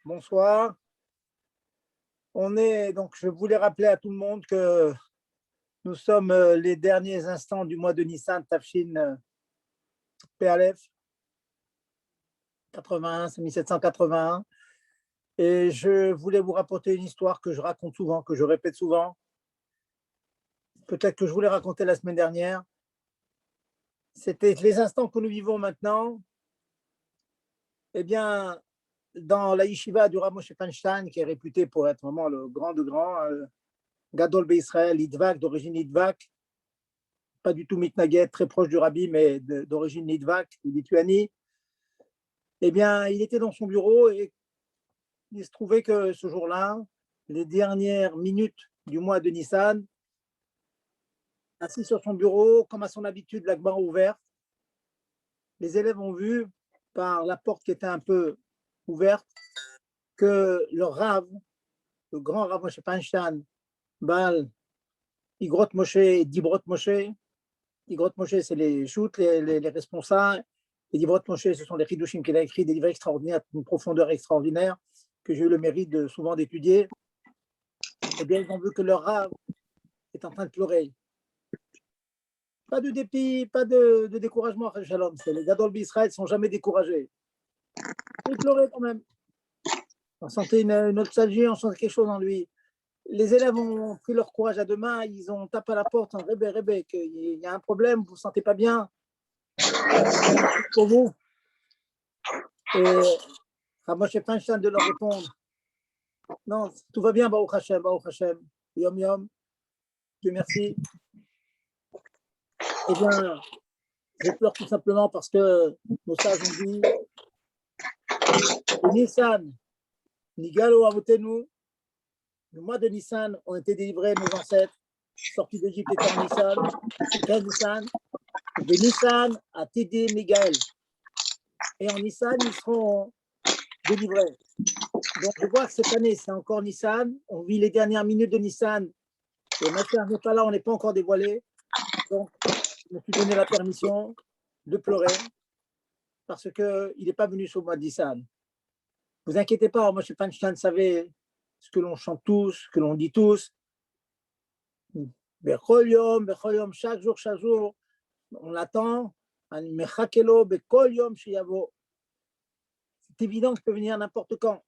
Bonsoir. Donc, je voulais rappeler à tout le monde que nous sommes les derniers instants du mois de Nissan, Tafshin PALEF 81, c'est 1781. Et je voulais vous rapporter une histoire que je raconte souvent, que je répète souvent. Peut-être que je voulais raconter la semaine dernière. C'était les instants que nous vivons maintenant. Eh bien, dans la yeshiva du Rav Moshe Feinstein, qui est réputé pour être vraiment le grand de grands, Gadol Be'Israël, Litvak, d'origine Litvak, pas du tout mitnaguet, très proche du rabbi, mais d'origine Litvak, de Lituanie. Eh bien, il était dans son bureau et il se trouvait que ce jour-là, les dernières minutes du mois de Nissan, assis sur son bureau, comme à son habitude, la Gemara ouverte, les élèves ont vu par la porte qui était un peu ouverte que le Rav, le grand Rav Moshe Feinstein, Baal, Igrot Moshe, Dibrot Moshe. Igrot Moshe, c'est les shoots, les responsables. Et Divrot Moshe, ce sont les Hidushim qu'il a écrit, des livres extraordinaires, d'une profondeur extraordinaire, que j'ai eu le mérite souvent d'étudier. Eh bien, ils ont vu que leur Rav est en train de pleurer. Pas de dépit, pas de découragement, Shalom. Les Gadol B'Israël ne sont jamais découragés. Il pleurait quand même. On sentait une nostalgie, on sentait quelque chose en lui. Les élèves ont pris leur courage à deux mains, ils ont tapé à la porte en Rébé, qu'il y a un problème, vous ne vous sentez pas bien. Pour vous. Et Rav Moshe Feinstein de leur répondre, non, tout va bien, Baruch Hashem, Yom Yom, Dieu merci. Eh bien, je pleure tout simplement parce que nos sages ont dit, Nissan, Nigalo Avotenu, le mois de Nissan ont été délivrés nos ancêtres, sortis d'Égypte étant en Nissan, 15 Nissan, de Nissan à Tidi Migaël. Et en Nissan, ils seront délivrés. Donc, je vois que cette année, c'est encore Nissan. On vit les dernières minutes de Nissan. Et ma chère n'est pas là, on n'est pas encore dévoilé. Donc, je me suis donné la permission de pleurer parce qu'il n'est pas venu sur le mois de Nissan. Vous inquiétez pas, moi, je Feinstein savait ce que l'on chante tous, ce que l'on dit tous. Bechol yom, chaque jour, on l'attend. C'est évident qu'il peut venir n'importe quand.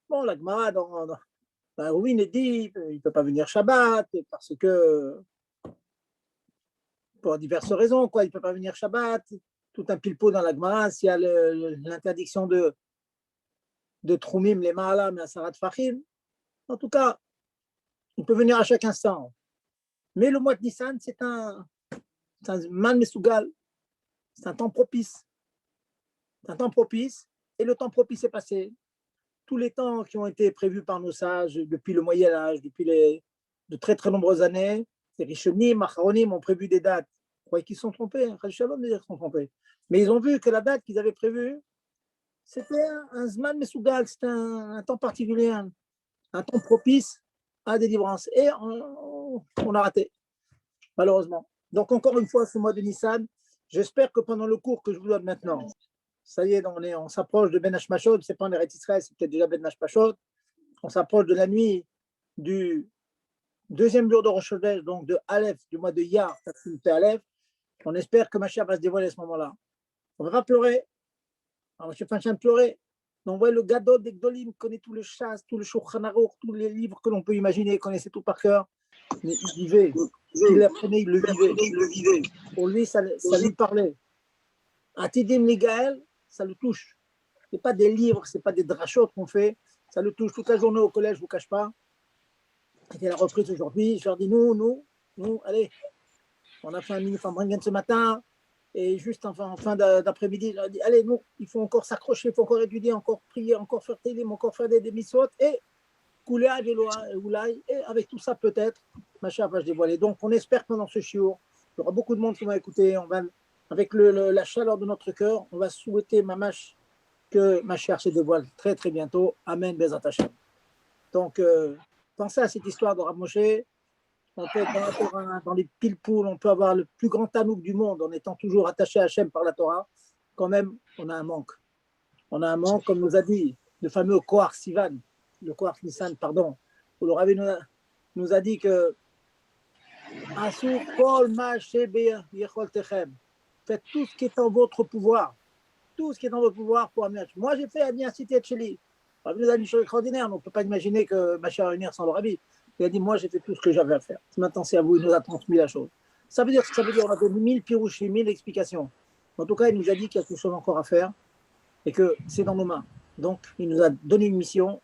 Bon, la Gemara, dans Rouin est dit, il ne peut pas venir Shabbat parce que, pour diverses raisons, quoi, il ne peut pas venir Shabbat. Tout un pilpot dans la Gemara, s'il y a l'interdiction de Troumim, les Mahalam et Asarat Fachim. En tout cas, il peut venir à chaque instant. Mais le mois de Nissan, c'est un man mesougal, c'est un temps propice. C'est un temps propice, et le temps propice est passé. Tous les temps qui ont été prévus par nos sages depuis le Moyen-Âge, depuis de très très nombreuses années, les Rishonim, Acharonim ont prévu des dates. Vous croyez qu'ils se sont trompés? Shalom dire qu'ils se sont trompés. Mais ils ont vu que la date qu'ils avaient prévue, c'était un Zman Mesougal, c'était un temps particulier, un temps propice à la délivrance. Et on a raté, malheureusement. Donc, encore une fois, ce mois de Nissan, j'espère que pendant le cours que je vous donne maintenant, ça y est, on s'approche de Ben Hashmashot, c'est pas en Eretz Israël, c'est peut-être déjà Ben Hashmashot. On s'approche de la nuit du deuxième jour de Rosh Chodesh, donc de Aleph, du mois de Iyar, Aleph. On espère que Mashiach va se dévoiler à ce moment-là. On va pas pleurer. Alors, M. Feinstein pleurait. On voit le Gadol des Gdolim, connaît tout le chasse, tout le Shulchan Aruch, tous les livres que l'on peut imaginer, il connaissait tout par cœur. Mais il vivait. Il l'apprenait, il le vivait. Pour lui, ça lui parlait. Atidim Ligaël, ça le touche. Ce n'est pas des livres, ce n'est pas des drachotes qu'on fait. Ça le touche toute la journée au collège, je ne vous cache pas. C'était la reprise aujourd'hui. Je leur dis, nous, allez. On a fait un mini-fambringen ce matin. Et juste en fin d'après-midi, je leur dis, allez, nous, il faut encore s'accrocher, il faut encore étudier, encore prier, encore faire télim, encore faire des mitzvot. Et couler à Oulaï. Et avec tout ça, peut-être, Mashiach va se dévoiler. Donc, on espère que pendant ce shiur, il y aura beaucoup de monde qui va écouter. On va, avec la chaleur de notre cœur, on va souhaiter Mamash que Mashiach se dévoile très, très bientôt. Amen, Bezat Hashem. Donc, pensez à cette histoire de Rav Moshe. On peut être dans la Torah, dans les pile-poules, on peut avoir le plus grand tanouk du monde en étant toujours attaché à Hachem par la Torah. Quand même, on a un manque. On a un manque, comme nous a dit le fameux Kohar Sivan, le Kohar Nissan, pardon, où le Rabbi nous a dit que Asur kol ma yecholtechem. Faites tout ce qui est en votre pouvoir. Tout ce qui est en votre pouvoir pour amener. Moi, j'ai fait Adniacité de Chili. Le Rabbi nous a dit une chose extraordinaire. On ne peut pas imaginer que Mashiach va venir sans le Rabbi. Il a dit, moi, j'ai fait tout ce que j'avais à faire. Maintenant, c'est à vous. Il nous a transmis la chose. Ça veut dire ce que ça veut dire. On a donné 1000 pirouchis, 1000 explications. En tout cas, il nous a dit qu'il y a quelque chose encore à faire et que c'est dans nos mains. Donc, il nous a donné une mission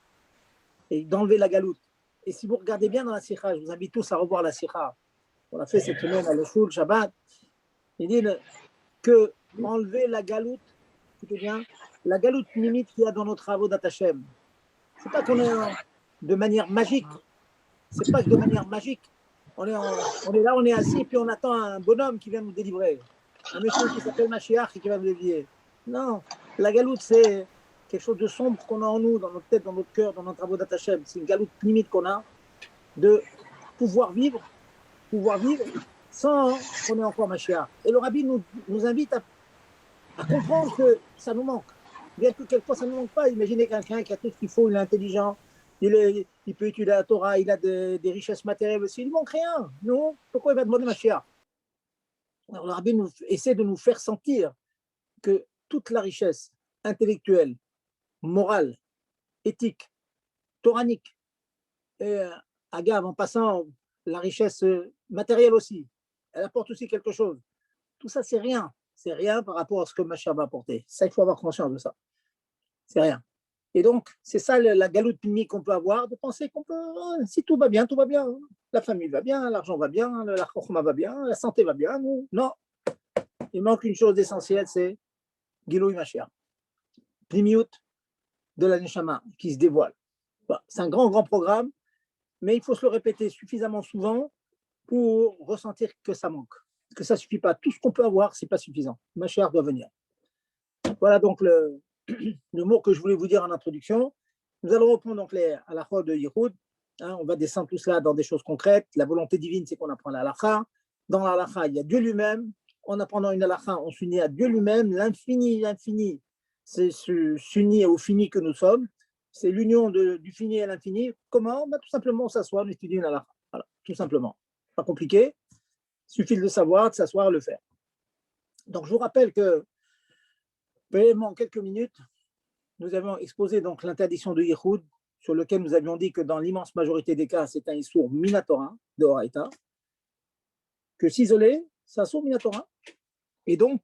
et d'enlever la galoute. Et si vous regardez bien dans la sikha, je vous invite tous à revoir la sikha. On a fait cette semaine à l'Eshul, Shabbat. Il dit que enlever la galoute, écoutez bien, la galoute limite qu'il y a dans nos travaux d'Atachem. C'est pas qu'on est de manière magique. C'est pas que de manière magique. On est là, on est assis, puis on attend un bonhomme qui vient nous délivrer. Un monsieur qui s'appelle Mashiach et qui va nous délivrer. Non, la galoute, c'est quelque chose de sombre qu'on a en nous, dans notre tête, dans notre cœur, dans nos travaux d'Atachem. C'est une galoute limite qu'on a de pouvoir vivre sans qu'on ait encore Mashiach. Et le Rabbi nous invite à comprendre que ça nous manque. Bien que quelquefois ça ne nous manque pas. Imaginez quelqu'un qui a tout ce qu'il faut, il est intelligent, il peut étudier la Torah, il a des richesses matérielles aussi, il ne manque rien. Non, pourquoi il va demander Mashiach? Alors le Rabbi essaie de nous faire sentir que toute la richesse intellectuelle, morale, éthique, toranique, et agave, en passant, la richesse matérielle aussi, elle apporte aussi quelque chose. Tout ça, c'est rien. C'est rien par rapport à ce que Mashiach va apporter. Ça, il faut avoir conscience de ça. C'est rien. Et donc, c'est ça la galoute pimique qu'on peut avoir, de penser qu'on peut, si tout va bien, tout va bien. La famille va bien, l'argent va bien, la chokhma va bien, la santé va bien. Non, il manque une chose essentielle, c'est Gilui Mashiach. Pnimiout de la Neshama qui se dévoile. C'est un grand, grand programme, mais il faut se le répéter suffisamment souvent pour ressentir que ça manque, que ça ne suffit pas. Tout ce qu'on peut avoir, ce n'est pas suffisant. Mashiach doit venir. Voilà donc le mot que je voulais vous dire en introduction. Nous allons reprendre donc les halachot de Yehoud. On va descendre tout cela dans des choses concrètes. La volonté divine, c'est qu'on apprend la halakha. Dans la halakha, il y a Dieu lui-même. En apprenant une halakha, on s'unit à Dieu lui-même. L'infini, c'est s'unir au fini que nous sommes. C'est l'union du fini à l'infini. Comment? Tout simplement, on s'assoit, on étudie une halakha. Voilà, tout simplement. Pas compliqué. Il suffit de le savoir, de s'asseoir et le faire. Donc, je vous rappelle que, en quelques minutes, nous avons exposé donc l'interdiction de Yehoud, sur lequel nous avions dit que dans l'immense majorité des cas, c'est un Issour Minatora de Horaïta, que s'isoler, c'est un Issour Minatora. Et donc,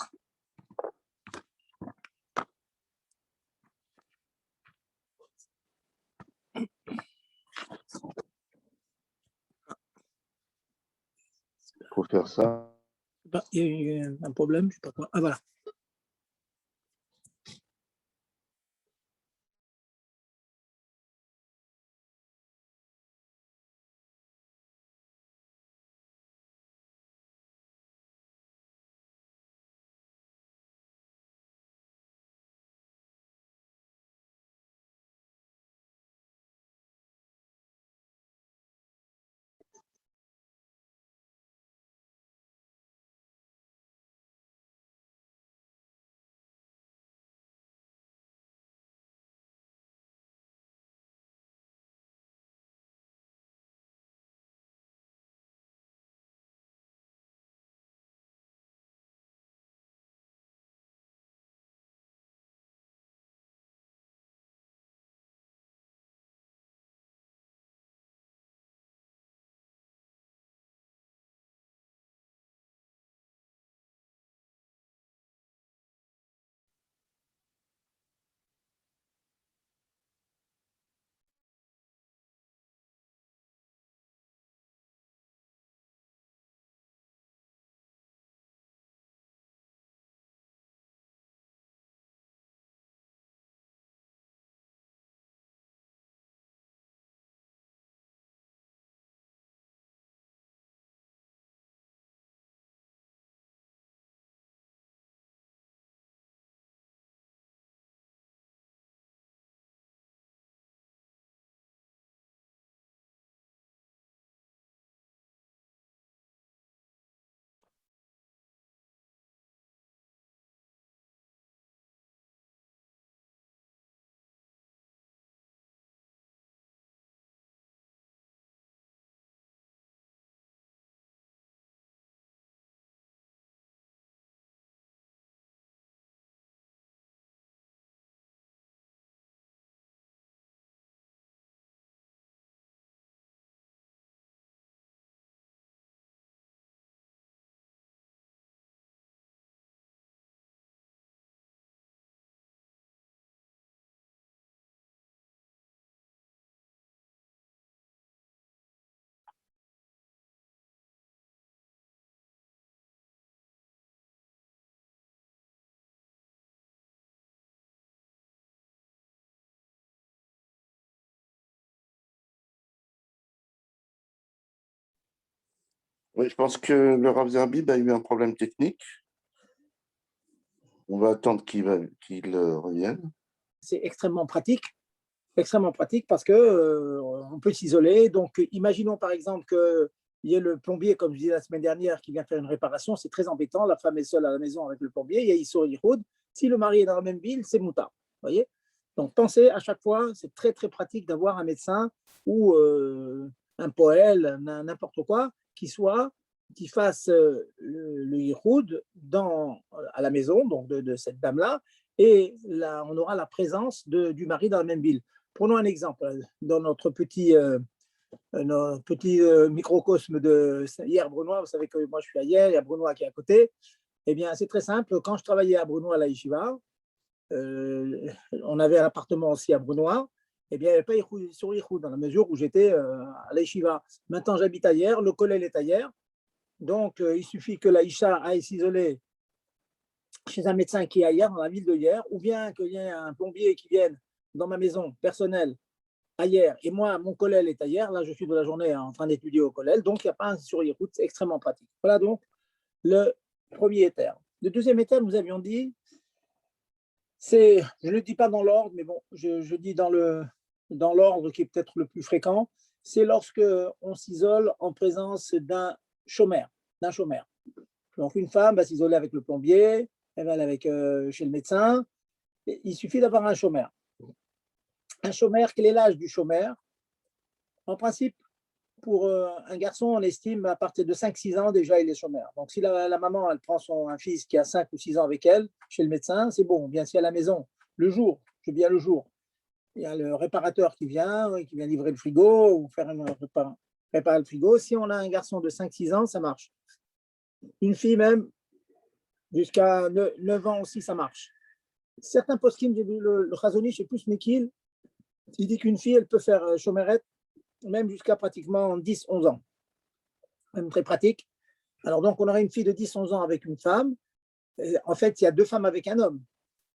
Pour faire ça, il y a eu un problème, je ne sais pas quoi. Ah voilà. Oui, je pense que le Rav Zerbib a eu un problème technique. On va attendre qu'il revienne. C'est extrêmement pratique parce que on peut s'isoler. Donc, imaginons par exemple qu'il y ait le plombier, comme je disais la semaine dernière, qui vient faire une réparation. C'est très embêtant. La femme est seule à la maison avec le plombier. Il y a Issur Yichud. Si le mari est dans la même ville, c'est mouta. Voyez. Donc, pensez à chaque fois, c'est très très pratique d'avoir un médecin ou un poël, n'importe quoi, qui fasse le Yichud à la maison, donc de cette dame-là, et là, on aura la présence du mari dans la même ville. Prenons un exemple. Dans notre petit microcosme de Hier-Brunois, vous savez que moi je suis à Hier, il y a Brunois qui est à côté. Eh bien, c'est très simple. Quand je travaillais à Brunois à la Yeshiva, on avait un appartement aussi à Brunois. Eh bien, il n'y avait pas sur Yichud dans la mesure où j'étais à la Yeshiva. Maintenant, j'habite à Hier, le collège est à Hier. Donc, il suffit que la Isha aille s'isoler chez un médecin qui est ailleurs, dans la ville de Hier, ou bien qu'il y ait un plombier qui vienne dans ma maison personnelle ailleurs, et moi, mon collège est ailleurs, là je suis de la journée en train d'étudier au collège, donc il n'y a pas un sur route, c'est extrêmement pratique. Voilà donc le premier éther. Le deuxième éther, nous avions dit, c'est, je ne le dis pas dans l'ordre, mais bon, je dis dans l'ordre qui est peut-être le plus fréquent, c'est lorsque on s'isole en présence d'un chômeur, Donc une femme va s'isoler avec le plombier, elle va aller chez le médecin. Il suffit d'avoir un chômeur. Un chômeur, quel est l'âge du chômeur? En principe, pour un garçon, on estime à partir de 5-6 ans, déjà, il est chômeur. Donc, si la maman, elle prend un fils qui a 5 ou 6 ans avec elle, chez le médecin, c'est bon. Bien, si à la maison, le jour, il y a le réparateur qui vient livrer le frigo ou réparer le frigo. Si on a un garçon de 5-6 ans, ça marche. Une fille même, jusqu'à 9 ans aussi, ça marche. Certains poskim, j'ai vu le Chazonish, c'est plus Mekil, il dit qu'une fille, elle peut faire chômerette même jusqu'à pratiquement 10-11 ans. Même très pratique. Alors donc, on aurait une fille de 10-11 ans avec une femme. Et en fait, il y a 2 femmes avec un homme.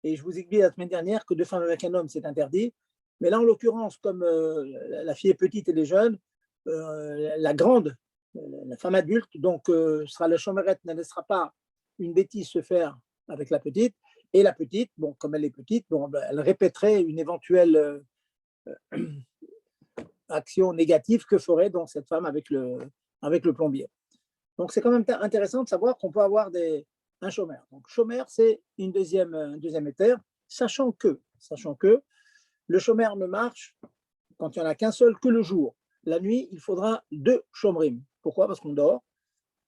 Et je vous ai dit la semaine dernière que 2 femmes avec un homme, c'est interdit. Mais là, en l'occurrence, comme la fille est petite et les jeunes, la grande, la femme adulte, donc sera la chômerette, ne laissera pas une bêtise se faire avec la petite. Et la petite, bon, comme elle est petite, bon, elle répéterait une éventuelle action négative que ferait donc cette femme avec le plombier. Donc c'est quand même intéressant de savoir qu'on peut avoir un chômeur. Donc chômeur, c'est un deuxième éther, sachant que le chômeur ne marche quand il n'y en a qu'un seul que le jour. La nuit, il faudra 2 chômerim. Pourquoi? Parce qu'on dort.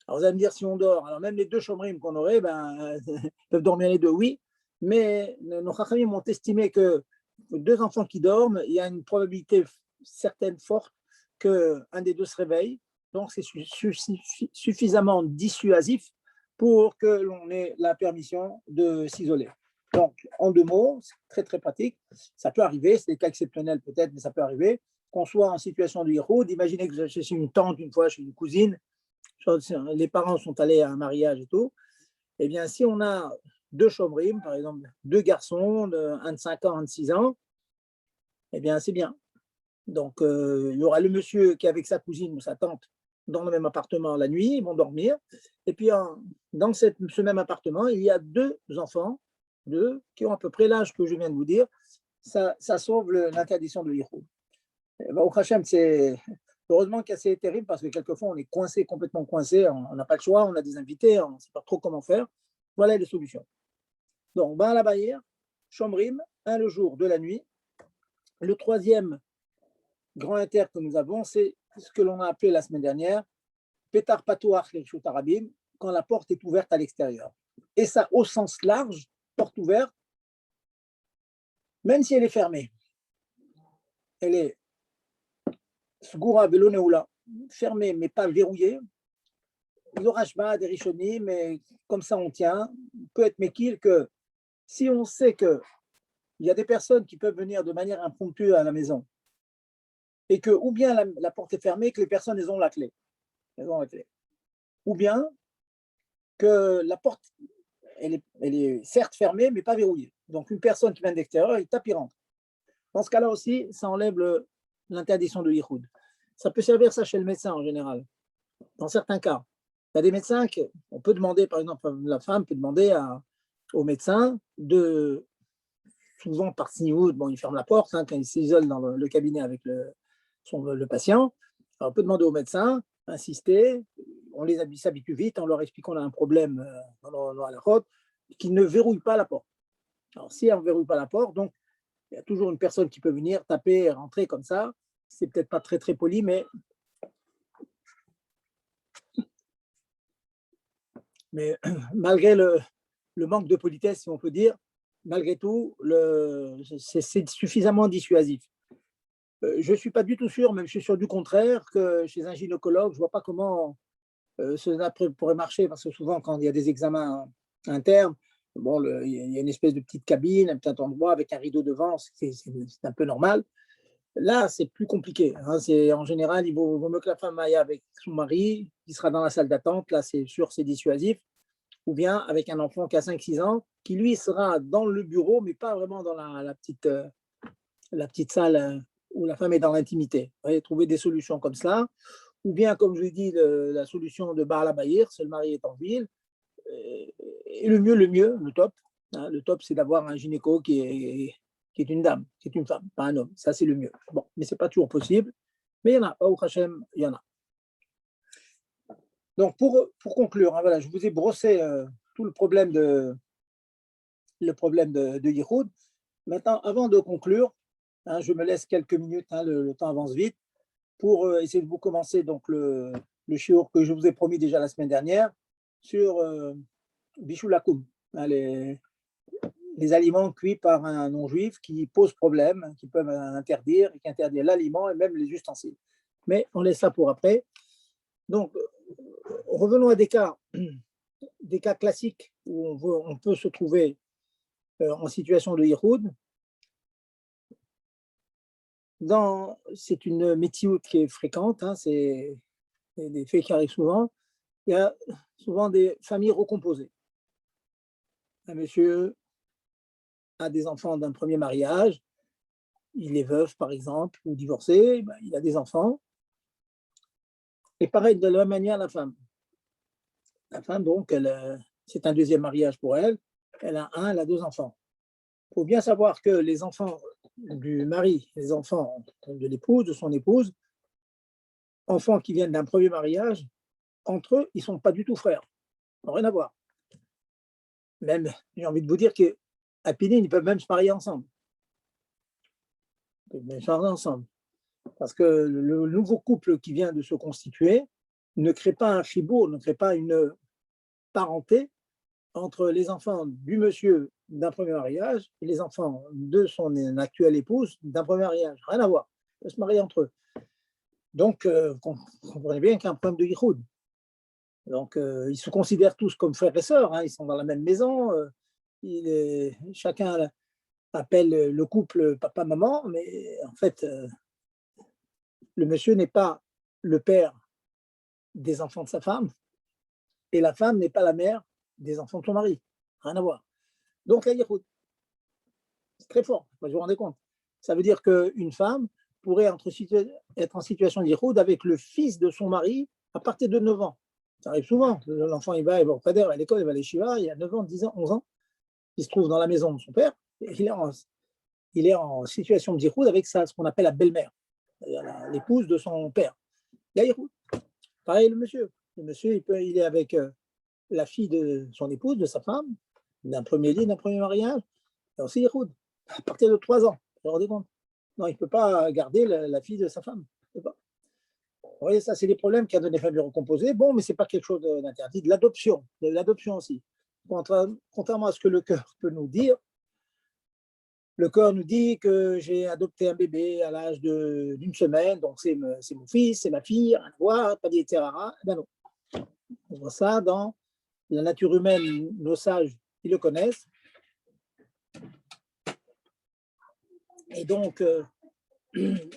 Alors vous allez me dire si on dort, alors même les 2 chômerim qu'on aurait, peuvent dormir les deux, oui, mais nos chachamim ont estimé que 2 enfants qui dorment, il y a une probabilité certaine forte qu'un des 2 se réveille. Donc c'est suffisamment dissuasif pour que l'on ait la permission de s'isoler. Donc, en 2 mots, c'est très très pratique. Ça peut arriver, c'est des cas exceptionnels peut-être, mais ça peut arriver qu'on soit en situation de yichud. Imaginez que vous êtes chez une tante une fois, chez une cousine, les parents sont allés à un mariage et tout. Eh bien, si on a 2 chomrim, par exemple 2 garçons, un de 5 ans, un de 6 ans, eh bien, c'est bien. Donc, il y aura le monsieur qui est avec sa cousine ou sa tante dans le même appartement la nuit, ils vont dormir. Et puis, dans ce même appartement, il y a 2 enfants, qui ont à peu près l'âge que je viens de vous dire. Ça sauve l'interdiction de l'Ichou. Au Hachem, c'est heureusement que c'est terrible parce que quelquefois, on est coincé, complètement coincé. On n'a pas le choix, on a des invités, on ne sait pas trop comment faire. Voilà les solutions. Donc, à la barrière, Chomrim, un le jour, 2 la nuit. Le troisième grand inter que nous avons, c'est ce que l'on a appelé la semaine dernière, Pétar Patouach Lechut Arabim, quand la porte est ouverte à l'extérieur. Et ça, au sens large, porte ouverte, même si elle est fermée. Elle est Sgoura Veloneoula, fermée mais pas verrouillée. L'orachma des Rishonim, mais comme ça on tient, peut être méquille que si on sait qu'il y a des personnes qui peuvent venir de manière impromptue à la maison, et que ou bien la porte est fermée, que les personnes elles ont la clé. Ou bien que la porte elle est certes fermée, mais pas verrouillée. Donc une personne qui vient de l'extérieur, il tape, il rentre. Dans ce cas-là aussi, ça enlève l'interdiction de yichud. Ça peut servir ça chez le médecin en général, dans certains cas. y a des médecins on peut demander, par exemple, la femme peut demander au médecin de, souvent par signe, bon, il ferme la porte quand il s'isole dans le cabinet avec le patient. Alors, on peut demander au médecin, insister, on s'habitue vite, on leur explique qu'on a un problème à la route, qu'ils ne verrouillent pas la porte. Alors, si on ne verrouille pas la porte, donc il y a toujours une personne qui peut venir taper, rentrer comme ça. C'est peut-être pas très très poli, mais malgré le manque de politesse, si on peut dire, malgré tout, c'est suffisamment dissuasif. Je ne suis pas du tout sûr, même je suis sûr du contraire, que chez un gynécologue, je ne vois pas comment cela pourrait marcher, parce que souvent, quand il y a des examens internes, bon, il y a une espèce de petite cabine, un petit endroit avec un rideau devant, c'est un peu normal. Là, c'est plus compliqué. Hein. En général, il vaut mieux que la femme aille avec son mari, qui sera dans la salle d'attente, là, c'est sûr, c'est dissuasif, ou bien avec un enfant qui a 5-6 ans, qui lui sera dans le bureau, mais pas vraiment dans la petite salle où la femme est dans l'intimité. Trouver des solutions comme ça, ou bien, comme je l'ai dit, la solution de Baal Abayir, si le mari est en ville, et le top. Hein, le top, c'est d'avoir un gynéco qui est une dame, qui est une femme, pas un homme. Ça, c'est le mieux. Bon, mais ce n'est pas toujours possible. Mais il y en a, au Hachem, il y en a. Donc, pour conclure, hein, voilà, je vous ai brossé tout le problème de Yichud. Maintenant, avant de conclure, hein, je me laisse quelques minutes, hein, le temps avance vite, pour essayer de vous commencer donc, le shiur que je vous ai promis déjà la semaine dernière sur Bishul Hakum, hein, les aliments cuits par un non-juif qui posent problème, qui peuvent interdire, et qui interdisent l'aliment et même les ustensiles. Mais on laisse ça pour après. Donc, revenons à des cas classiques où on peut se trouver en situation de Yichud. C'est une météo qui est fréquente, hein, c'est des faits qui arrivent souvent. Il y a souvent des familles recomposées. Un monsieur a des enfants d'un premier mariage, il est veuf par exemple, ou divorcé, ben, il a des enfants. Et pareil, de la même manière, la femme. La femme, donc, c'est un deuxième mariage pour elle. Elle a 2 enfants. Il faut bien savoir que les enfants du mari, les enfants de l'épouse, de son épouse, enfants qui viennent d'un premier mariage, entre eux, ils ne sont pas du tout frères. Ils n'ont rien à voir. Même, j'ai envie de vous dire qu'à Pénin, ils peuvent même se marier ensemble. Ils peuvent même se marier ensemble. Parce que le nouveau couple qui vient de se constituer ne crée pas un chibour, ne crée pas une parenté entre les enfants du monsieur d'un premier mariage et les enfants de son actuelle épouse d'un premier mariage. Rien à voir. Ils peuvent se marier entre eux. Donc, vous comprenez bien qu'il y a un problème de yichud. Donc, ils se considèrent tous comme frères et sœurs. Hein, ils sont dans la même maison. Chacun appelle le couple papa-maman, mais en fait, le monsieur n'est pas le père des enfants de sa femme et la femme n'est pas la mère des enfants de son mari. Rien à voir. Donc, la yichud, c'est très fort. Vous vous rendez compte. Ça veut dire qu'une femme pourrait être en situation de yichud avec le fils de son mari à partir de 9 ans. Ça arrive souvent. L'enfant, il va au Kader, à l'école, il va à l'Eshiva, il a 9 ans, 10 ans, 11 ans. Il se trouve dans la maison de son père. Et il est en situation de yichud avec ce qu'on appelle la belle-mère, l'épouse de son père. Il y a yichud. Pareil, le monsieur. Le monsieur, il est avec la fille de son épouse, de sa femme, d'un premier lit, d'un premier mariage. Et aussi yichud, à partir de 3 ans. Vous vous rendez compte? Non, il ne peut pas garder la fille de sa femme. Il peut pas. Vous voyez, ça, c'est des problèmes qu'il y a dans les familles recomposées. Bon, mais ce n'est pas quelque chose d'interdit. De l'adoption aussi. Contrairement à ce que le cœur peut nous dire, le corps nous dit que j'ai adopté un bébé à l'âge d'une semaine, donc c'est mon fils, c'est ma fille, rien à voir, pas dit etc. Ben non. On voit ça dans la nature humaine, nos sages, ils le connaissent. Et donc,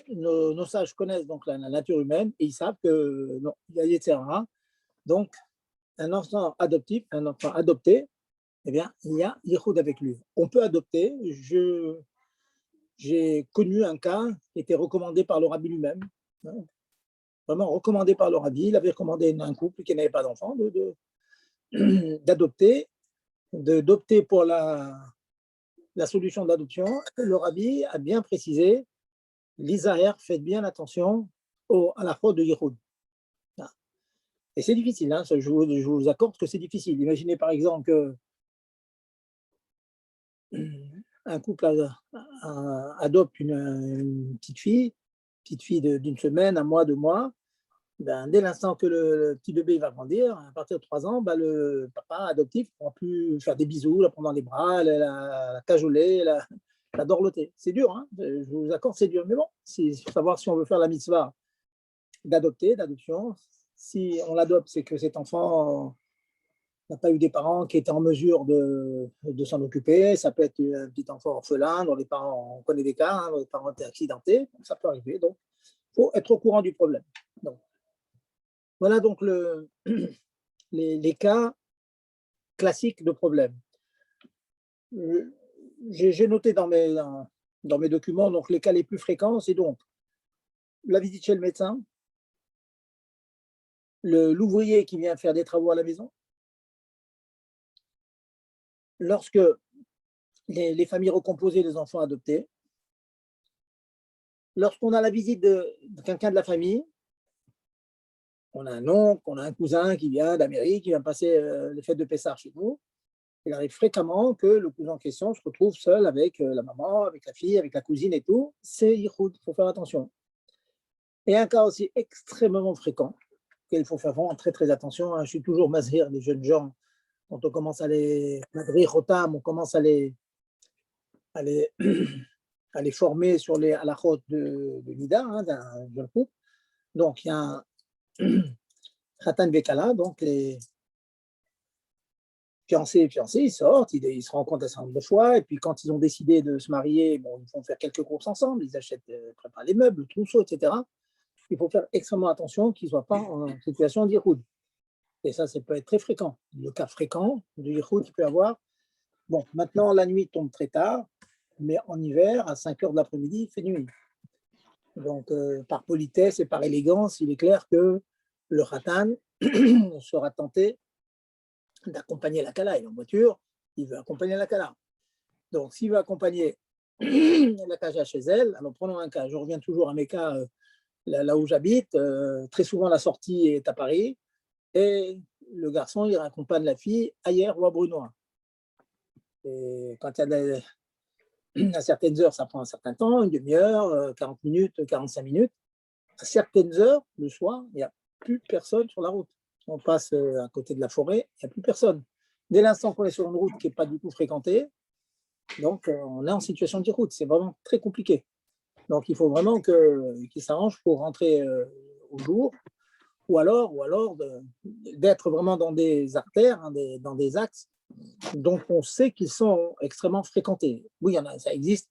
nos sages connaissent donc la nature humaine et ils savent que non, il y a etc. Donc, un enfant adoptif, un enfant adopté, eh bien, il y a yichud avec lui. On peut adopter. J'ai connu un cas qui était recommandé par le rabbi lui-même. vraiment recommandé par le rabbi. Il avait recommandé à un couple qui n'avait pas d'enfant d'adopter pour la solution d'adoption. Le rabbi a bien précisé, l'Isaher, faites bien attention à la faute de Yichud. Et c'est difficile, hein, je vous accorde que c'est difficile. Imaginez par exemple qu'un couple adopte une petite fille d'une semaine, un mois, 2 mois. Ben, dès l'instant que le petit bébé va grandir, à partir de 3 ans, ben, le papa adoptif ne pourra plus faire des bisous, la prendre dans les bras, la cajoler, la dorloter. C'est dur, hein, je vous accorde, c'est dur. Mais bon, il faut savoir si on veut faire la mitzvah d'adoption. Si on l'adopte, c'est que cet enfant n'a pas eu des parents qui étaient en mesure de s'en occuper. Ça peut être un petit enfant orphelin dont les parents, on connaît des cas, hein, dont les parents étaient accidentés. Ça peut arriver. Donc, il faut être au courant du problème. Donc, voilà donc les cas classiques de problème. J'ai noté dans mes documents donc les cas les plus fréquents, c'est donc la visite chez le médecin, l'ouvrier qui vient faire des travaux à la maison, lorsque les familles recomposées des enfants adoptés, lorsqu'on a la visite de quelqu'un de la famille, on a un oncle, on a un cousin qui vient d'Amérique, qui vient passer les fêtes de Pessah chez nous. Il arrive fréquemment que le cousin en question se retrouve seul avec la maman, avec la fille, avec la cousine et tout. C'est Yichud, il faut faire attention. Et un cas aussi extrêmement fréquent, qu'il faut faire vraiment très très attention. Je suis toujours mazhir des jeunes gens, quand on commence à les madrir rotam, on commence à les former sur les halachot de Nida, hein, d'un jeune couple. Donc il y a un Khatan Bekala, donc les fiancés et fiancées, ils sortent, ils se rencontrent un certain nombre de fois, et puis quand ils ont décidé de se marier, bon, ils vont faire quelques courses ensemble, ils achètent, préparent les meubles, le trousseau, etc. Il faut faire extrêmement attention qu'ils ne soient pas en situation d'Yichud. Et ça peut être très fréquent. Le cas fréquent de Yichud qu'il peut y avoir. Bon, maintenant, la nuit tombe très tard, mais en hiver, à 5 heures de l'après-midi, il fait nuit. Donc, par politesse et par élégance, il est clair que le Khatan sera tenté d'accompagner la Kala. Il est en voiture, il veut accompagner la Kala. Donc, s'il veut accompagner la Kaja chez elle, alors prenons un cas. Je reviens toujours à mes cas là où j'habite. Très souvent, la sortie est à Paris et le garçon, il accompagne la fille ailleurs ou à Brunois. Et quand il y a à certaines heures, ça prend un certain temps, une demi-heure, 40 minutes, 45 minutes. À certaines heures, le soir, il n'y a plus personne sur la route. On passe à côté de la forêt, il n'y a plus personne. Dès l'instant qu'on est sur une route qui n'est pas du tout fréquentée, donc on est en situation de route. C'est vraiment très compliqué. Donc il faut vraiment qu'ils s'arrangent pour rentrer au jour, ou alors d'être vraiment dans des artères, hein, dans des axes dont on sait qu'ils sont extrêmement fréquentés. Oui, il y en a, ça existe.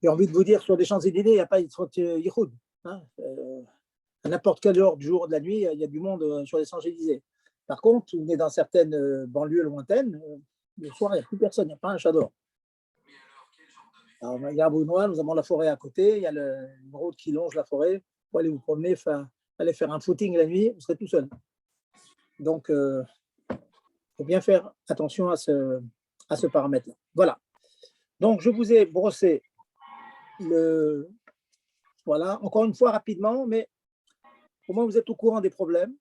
J'ai envie de vous dire, sur des Champs-Élysées, il n'y a pas de Yichud. Hein, à n'importe quelle heure du jour ou de la nuit, il y a du monde sur les Champs-Élysées. Par contre, vous venez dans certaines banlieues lointaines, le soir, il n'y a plus personne, il n'y a pas un chat d'or. Alors, il y a Brunois, nous avons la forêt à côté, il y a une route qui longe la forêt. Vous allez vous promener, aller faire un footing la nuit, vous serez tout seul. Donc, il faut bien faire attention à ce paramètre-là. Voilà. Donc, je vous ai brossé voilà, encore une fois rapidement, mais au moins vous êtes au courant des problèmes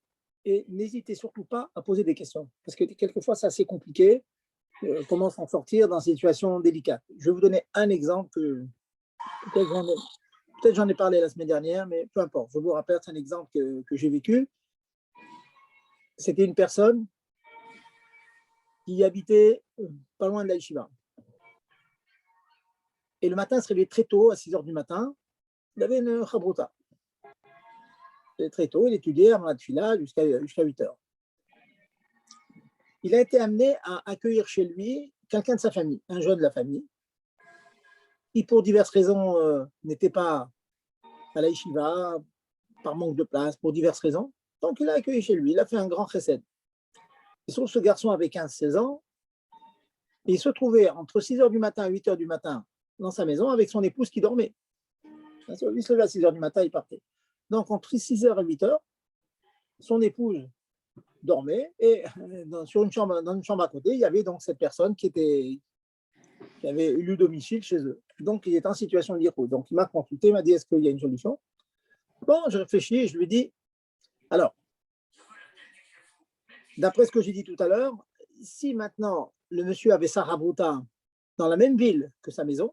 et n'hésitez surtout pas à poser des questions parce que quelquefois c'est assez compliqué. Comment s'en sortir dans une situation délicate. Je vais vous donner un exemple que peut-être j'en ai parlé la semaine dernière, mais peu importe. Je vous rappelle, c'est un exemple que j'ai vécu. C'était une personne qui habitait pas loin de la yeshiva. Et le matin, il se réveillait très tôt, à 6 heures du matin. Il avait une chabruta. Très tôt, il étudiait avant la tefila jusqu'à 8 heures. Il a été amené à accueillir chez lui quelqu'un de sa famille, un jeune de la famille, qui pour diverses raisons n'était pas à la yeshiva, par manque de place, pour diverses raisons. Donc il l'a accueilli chez lui, il a fait un grand chesed. Il se trouve ce garçon avait 15-16 ans, et il se trouvait entre 6 heures du matin et 8 heures du matin dans sa maison avec son épouse qui dormait. Il se levait à 6 heures du matin, il partait. Donc, entre 6h et 8h, son épouse dormait et dans une chambre à côté, il y avait donc cette personne qui avait élu domicile chez eux. Donc, il est en situation de yichoud. Donc, il m'a consulté, il m'a dit, est-ce qu'il y a une solution? Bon, je réfléchis et je lui dis, alors, d'après ce que j'ai dit tout à l'heure, si maintenant le monsieur avait sa rabouta dans la même ville que sa maison,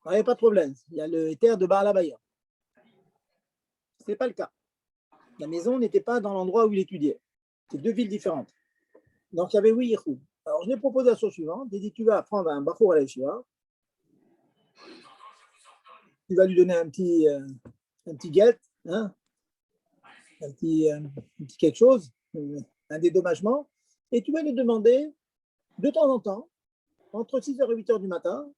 il n'y avait pas de problème. Il y a le terre de Baal Abaya. Ce n'est pas le cas. La maison n'était pas dans l'endroit où il étudiait. C'est deux villes différentes. Donc, il y avait oui, yichoud. Alors, je lui ai proposé la chose suivante. J'ai dit, tu vas prendre un bachour à la yeshiva, tu vas lui donner un petit guet, hein, un petit quelque chose, un dédommagement, et tu vas lui demander, de temps en temps, entre 6h et 8h du matin,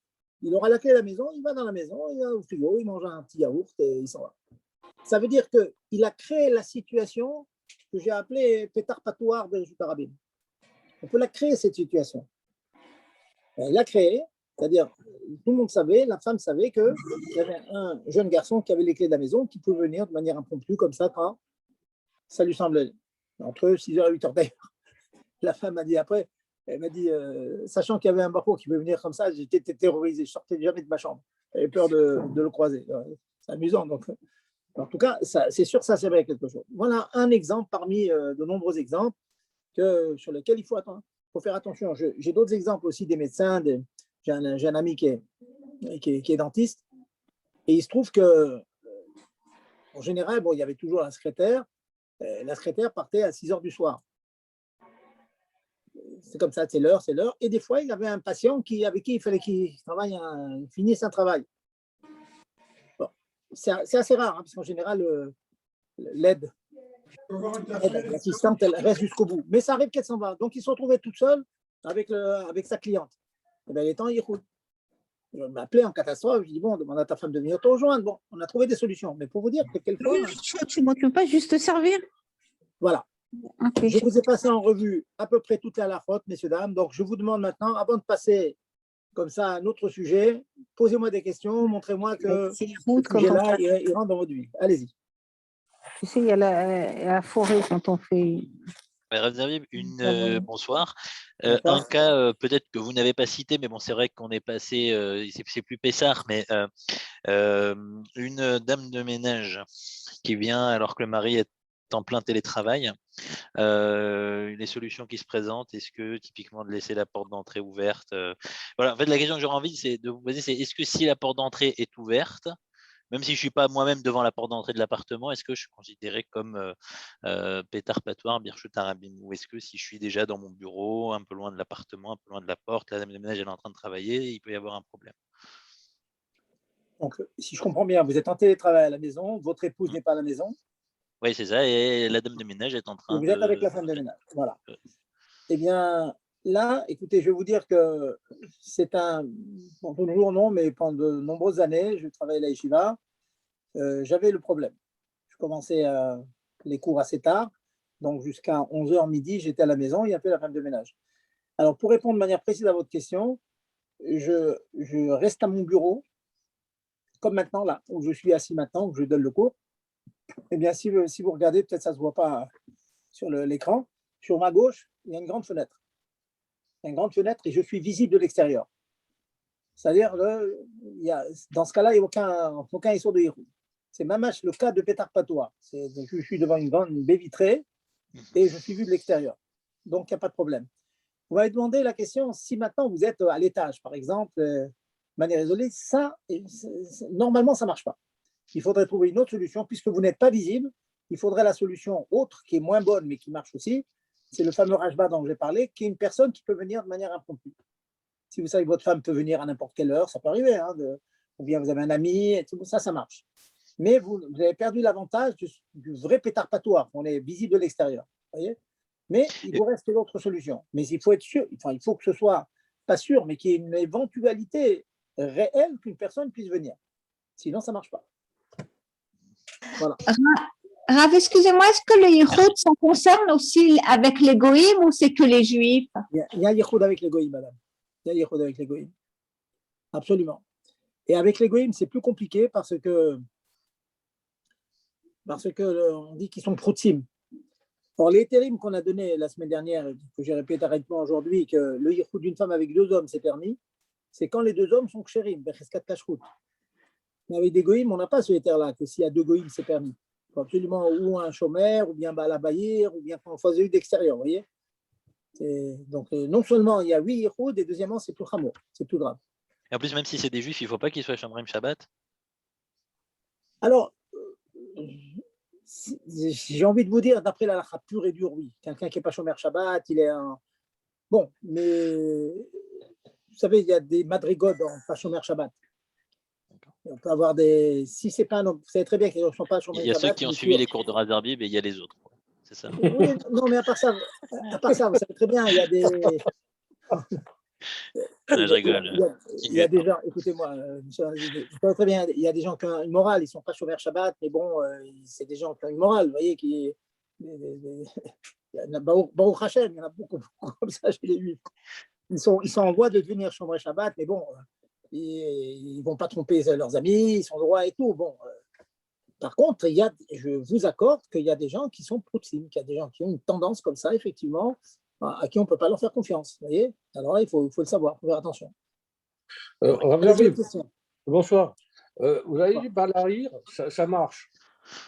il aura la clé de la maison, il va dans la maison, il va au frigo, il mange un petit yaourt et il s'en va. Ça veut dire qu'il a créé la situation que j'ai appelée pétard patoire de Arabim. On peut la créer, cette situation. Il l'a créée, c'est-à-dire, tout le monde savait, la femme savait qu'il y avait un jeune garçon qui avait les clés de la maison, qui pouvait venir de manière impromptue, comme ça, quand ça lui semblait. Entre 6h et 8h d'ailleurs. La femme m'a dit après, elle m'a dit, sachant qu'il y avait un barreau qui pouvait venir comme ça, j'étais terrorisé, je ne sortais jamais de ma chambre. J'avais peur de le croiser. C'est amusant. Donc, en tout cas, c'est sûr que ça servait à quelque chose. Voilà un exemple parmi de nombreux exemples sur lesquels il faut attendre. Il faut faire attention. J'ai d'autres exemples aussi des médecins. J'ai un ami qui est dentiste. Et il se trouve que, en général, bon, il y avait toujours un secrétaire. La secrétaire partait à 6h du soir. C'est comme ça, c'est l'heure. Et des fois, il avait un patient avec qui il fallait qu'il finisse un travail. Bon, c'est assez rare, hein, parce qu'en général, l'aide, l'assistante, elle reste jusqu'au bout. Mais ça arrive qu'elle s'en va. Donc, il se retrouvait toute seule avec sa cliente. Et bien, les temps, il roule. Il m'a appelé en catastrophe. Je lui dis, bon, demande à ta femme de venir te rejoindre. Bon, on a trouvé des solutions. Mais pour vous dire que quelquefois. Tu ne m'occupes pas, juste te servir. Voilà. Okay. Je vous ai passé en revue à peu près toute la lachote, messieurs, dames. Donc, je vous demande maintenant, avant de passer comme ça à un autre sujet, posez-moi des questions, montrez-moi que ce sujet-là, il rentre dans votre vie. Allez-y. Tu sais, il y a la forêt quand on fait... Bonsoir. Un cas peut-être que vous n'avez pas cité, mais bon, c'est vrai qu'on est passé, c'est plus Pessard, mais une dame de ménage qui vient alors que le mari est en plein télétravail. Les solutions qui se présentent, est-ce que typiquement de laisser la porte d'entrée ouverte, voilà, en fait la question que j'aurais envie de vous poser, c'est est-ce que si la porte d'entrée est ouverte, même si je ne suis pas moi-même devant la porte d'entrée de l'appartement, est-ce que je suis considéré comme pétard patoire, birchut arabim, ou est-ce que si je suis déjà dans mon bureau, un peu loin de l'appartement, un peu loin de la porte, la dame de ménage elle est en train de travailler, il peut y avoir un problème. Donc, si je comprends bien, vous êtes en télétravail à la maison, votre épouse n'est pas à la maison. Oui, c'est ça, et la dame de ménage est en train de… Vous êtes avec la femme de ménage, voilà. Eh bien, là, écoutez, je vais vous dire que c'est bon, toujours non, mais pendant de nombreuses années, je travaillais à la yeshiva, j'avais le problème. Je commençais les cours assez tard, donc jusqu'à 11h midi, j'étais à la maison, il y avait la femme de ménage. Alors, pour répondre de manière précise à votre question, je reste à mon bureau, comme maintenant, là, où je suis assis maintenant, où je donne le cours. Eh bien, si vous regardez, peut-être ça ne se voit pas sur l'écran, sur ma gauche, il y a une grande fenêtre. Il y a une grande fenêtre et je suis visible de l'extérieur. C'est-à-dire, dans ce cas-là, il n'y a aucun issur de Hiroud. C'est même le cas de Pétard Patois. Je suis devant une baie vitrée et je suis vu de l'extérieur. Donc, il n'y a pas de problème. Vous m'avez demandé la question, si maintenant vous êtes à l'étage, par exemple, de manière isolée, normalement, ça ne marche pas. Il faudrait trouver une autre solution, puisque vous n'êtes pas visible. Il faudrait la solution autre, qui est moins bonne, mais qui marche aussi. C'est le fameux rajba dont j'ai parlé, qui est une personne qui peut venir de manière impromptue. Si vous savez que votre femme peut venir à n'importe quelle heure, ça peut arriver, hein, ou bien vous avez un ami, et tout, ça marche. Mais vous avez perdu l'avantage du vrai pétard patoire, on est visible de l'extérieur. Voyez, mais il vous reste l'autre solution. Mais il faut être sûr, il faut que ce soit pas sûr, mais qu'il y ait une éventualité réelle qu'une personne puisse venir. Sinon, ça ne marche pas. Voilà. Rav, excusez-moi, est-ce que les yichoud, ça concerne aussi avec les goïms ou c'est que les juifs? Il y a yichoud avec les goïms, madame. Il y a yichoud avec les goïms. Absolument. Et avec les goïms, c'est plus compliqué parce que parce qu'on dit qu'ils sont proutim. Or, les térims qu'on a donnés la semaine dernière, que j'ai répété arrêtement aujourd'hui, que le yichud d'une femme avec 2 hommes, c'est permis, c'est quand les 2 hommes sont kshérim, becheskat kashrut. Mais avec des goïms, on n'a pas ce éther-là, que s'il y a 2 goïms, c'est permis. Il faut absolument ou un chômeur, ou bien la bayir, ou bien qu'on fasse d'extérieur, vous voyez. Donc, non seulement il y a 8 yichud, et deuxièmement, c'est plus chamour, c'est plus grave. Et en plus, même si c'est des juifs, il ne faut pas qu'ils soient Shomrim Shabbat. Alors, j'ai envie de vous dire, d'après la halakha pure et dure, oui. Quelqu'un qui n'est pas chômeur Shabbat, il est un. Bon, mais vous savez, il y a des madrigodes en pas chômeur Shabbat. On peut avoir des. Si c'est pas un homme, vous savez très bien qu'ils ne sont pas chômeur Il y a Shabbat. ceux qui ont suivi les cours de Razarbib et il y a les autres. C'est ça. Oui, non, mais à part ça, vous savez très bien, il y a des. Je rigole. Il y a des gens, écoutez-moi, très bien, il y a des gens qui ont une morale, ils ne sont pas chômeurs Shabbat, mais bon, c'est des gens qui ont une morale, vous voyez, qui. Baruch Hashem, il y en a beaucoup comme ça chez les Juifs. Ils sont en voie de devenir chômeurs Shabbat, mais bon, ils ne vont pas tromper leurs amis, ils sont droits et tout. Bon, par contre, je vous accorde qu'il y a des gens qui sont proutim, qu'il y a des gens qui ont une tendance comme ça, effectivement, à qui on ne peut pas leur faire confiance. Vous voyez. Alors là, il faut le savoir, il faut faire attention. Bonsoir. Vous avez dit Balahir, ça marche.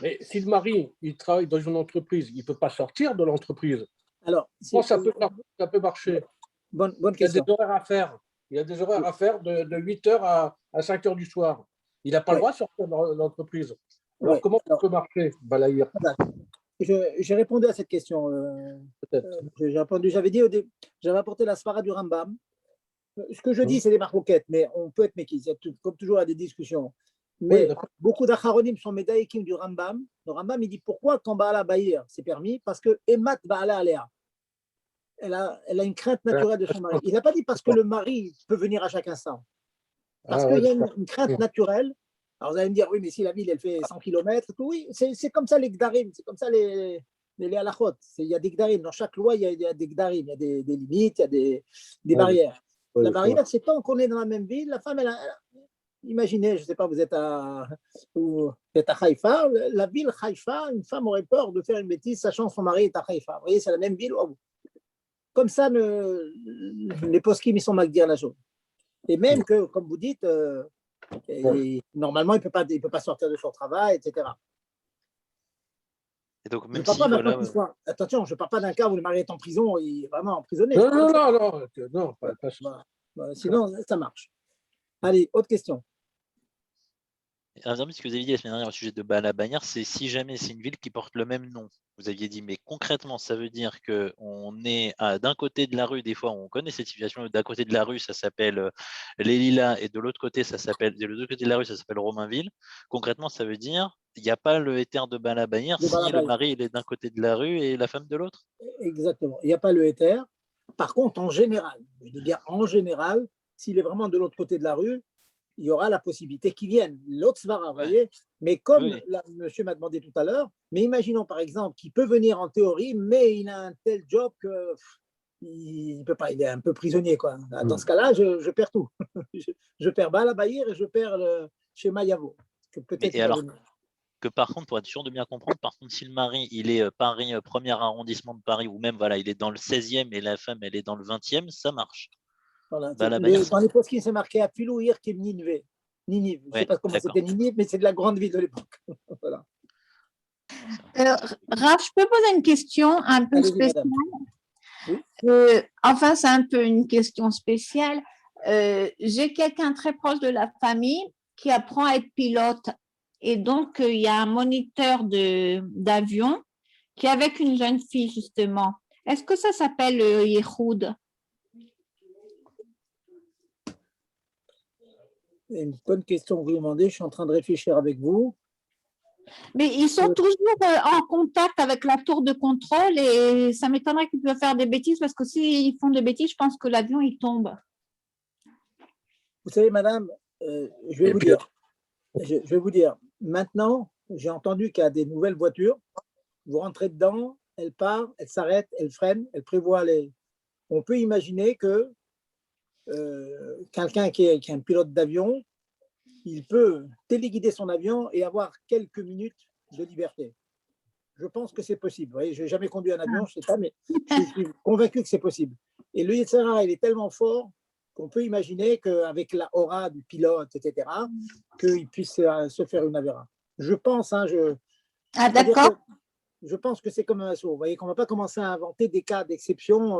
Mais si le mari il travaille dans une entreprise, il ne peut pas sortir de l'entreprise. Alors, ça peut marcher. Bonne question. Il y a des horaires à faire. Il y a des horaires à faire de 8h à 5h du soir. Il n'a pas le droit de sortir de l'entreprise. Alors, comment ça peut marcher, Balahir? J'ai répondu à cette question. J'avais apporté la svara du Rambam. Ce que je dis, c'est des marcoquettes, mais on peut être méquis. Comme toujours, il y a des discussions. Mais beaucoup d'acharonim sont médaïkim du Rambam. Le Rambam, il dit pourquoi quand Baala Bahir, c'est permis? Parce que Emat Baala Alea. Elle a une crainte naturelle de son mari. Il n'a pas dit parce que le mari peut venir à chaque instant. Parce qu'il y a une crainte naturelle. Alors vous allez me dire, oui, mais si la ville, elle fait 100 km, oui, c'est comme ça les gdarim, c'est comme ça les halachot. Il y a des gdarim. Dans chaque loi, il y a des gdarim, il y a des limites, il y a des barrières. La barrière, c'est tant qu'on est dans la même ville, la femme, imaginez, je ne sais pas, vous êtes à Haïfa, la ville Haïfa, une femme aurait peur de faire une bêtise sachant que son mari est à Haïfa. Vous voyez, c'est la même ville. Comme ça, les poskim, ils sont mal dire la chose. Et même que, comme vous dites, normalement, il ne peut pas sortir de son travail, etc. Et donc, même attention, je ne parle pas d'un cas où le mari est en prison, il est vraiment emprisonné. Non, pas ça. Sinon, ça marche. Allez, autre question. Ce que vous avez dit la semaine dernière au sujet de Baala Bayar, c'est si jamais c'est une ville qui porte le même nom. Vous aviez dit, mais concrètement, ça veut dire qu'on est d'un côté de la rue, des fois on connaît cette situation, d'un côté de la rue, ça s'appelle Les Lilas, et de l'autre côté, de la rue, ça s'appelle Romainville. Concrètement, ça veut dire, il n'y a pas le éther de Baala Bayar si le mari il est d'un côté de la rue et la femme de l'autre. Exactement, il n'y a pas le éther. Par contre, en général, je dis bien en général, s'il est vraiment de l'autre côté de la rue, il y aura la possibilité qu'il vienne, l'autre svara, vous voyez. Mais comme monsieur m'a demandé tout à l'heure, mais imaginons par exemple qu'il peut venir en théorie, mais il a un tel job que il peut pas, il est un peu prisonnier, quoi. Dans ce cas-là, je perds tout. je perds Baala Bayir et je perds le schéma Yavo. Et alors que par contre, pour être sûr de bien comprendre, par contre, si le mari il est Paris, premier arrondissement de Paris, ou même voilà, il est dans le 16e et la femme elle est dans le 20e, ça marche. Voilà. Dans les postes qui c'est marqué à Filouir qui est Ninive. Ninive. Je ne sais pas comment c'était Ninive, mais c'est de la grande ville de l'époque. Voilà. Raph, je peux poser une question un peu spéciale. Enfin, c'est un peu une question spéciale. J'ai quelqu'un très proche de la famille qui apprend à être pilote. Et donc, il y a un moniteur d'avion qui est avec une jeune fille, justement. Est-ce que ça s'appelle Yehoud? Une bonne question que vous demandez. Je suis en train de réfléchir avec vous. Mais ils sont toujours en contact avec la tour de contrôle et ça m'étonnerait qu'ils puissent faire des bêtises parce que s'ils font des bêtises, je pense que l'avion, il tombe. Vous savez, madame, je vais vous dire, maintenant, j'ai entendu qu'il y a des nouvelles voitures. Vous rentrez dedans, elle part, elle s'arrête, elle freine, elle prévoit les… On peut imaginer que quelqu'un qui est un pilote d'avion, il peut téléguider son avion et avoir quelques minutes de liberté. Je pense que c'est possible. Vous voyez, je n'ai jamais conduit un avion, je ne sais pas, mais je suis convaincu que c'est possible. Et le Yetzer Hara, il est tellement fort qu'on peut imaginer qu'avec la aura du pilote, etc., qu'il puisse se faire une avéra. Je pense, hein, Ah, d'accord. je pense que c'est comme un assaut. Vous voyez qu'on ne va pas commencer à inventer des cas d'exception,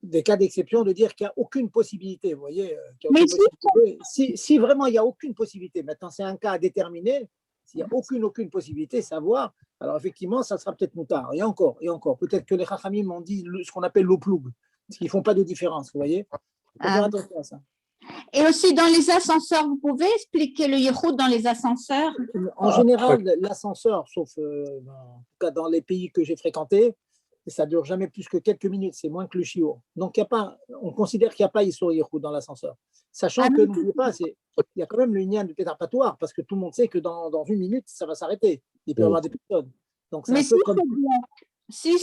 de dire qu'il n'y a aucune possibilité. Vous voyez, qu'il y a Mais aucune possibilité. Si vraiment il n'y a aucune possibilité, maintenant c'est un cas à déterminer, s'il n'y a aucune possibilité, savoir, alors effectivement, ça sera peut-être moutard. Et encore, peut-être que les Chachamim m'ont dit ce qu'on appelle l'eau-ploug, parce qu'ils ne font pas de différence, vous voyez. Il faut faire attention à ça. Et aussi dans les ascenseurs, vous pouvez expliquer le yichud dans les ascenseurs? En général, l'ascenseur, sauf en tout cas dans les pays que j'ai fréquentés, ça ne dure jamais plus que quelques minutes, c'est moins que le shiur. Donc, on considère qu'il n'y a pas Issur Yichud dans l'ascenseur. Sachant que, n'oubliez pas, il y a quand même le lien du pétarpatoire, parce que tout le monde sait que dans une minute, ça va s'arrêter. Il peut y avoir des personnes. Donc, c'est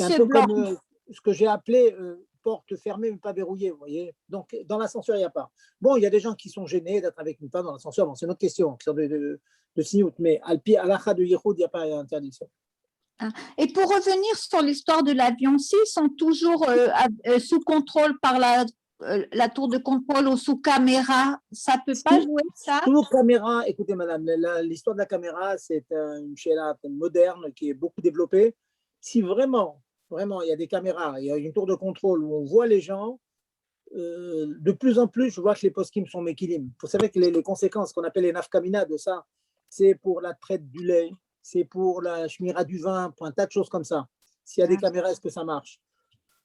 un peu comme ce que j'ai appelé porte fermée, mais pas verrouillée, vous voyez. Donc, dans l'ascenseur, il n'y a pas. Bon, il y a des gens qui sont gênés d'être avec une femme dans l'ascenseur. Bon, c'est une autre question, de signout, mais à l'achat de Yichud, il n'y a pas d'interdiction. Et pour revenir sur l'histoire de l'avion, s'ils sont toujours sous contrôle par la tour de contrôle ou sous caméra, ça ne peut pas jouer ça? Sous caméra, écoutez madame, l'histoire de la caméra, c'est une chéla moderne qui est beaucoup développée. Si vraiment, il y a des caméras, il y a une tour de contrôle où on voit les gens, de plus en plus, je vois que les poskim sont méquilim. Vous savez que les conséquences qu'on appelle les nafkamina de ça, c'est pour la traite du lait, c'est pour la shmira du vin, pour un tas de choses comme ça. S'il y a des caméras, est-ce que ça marche?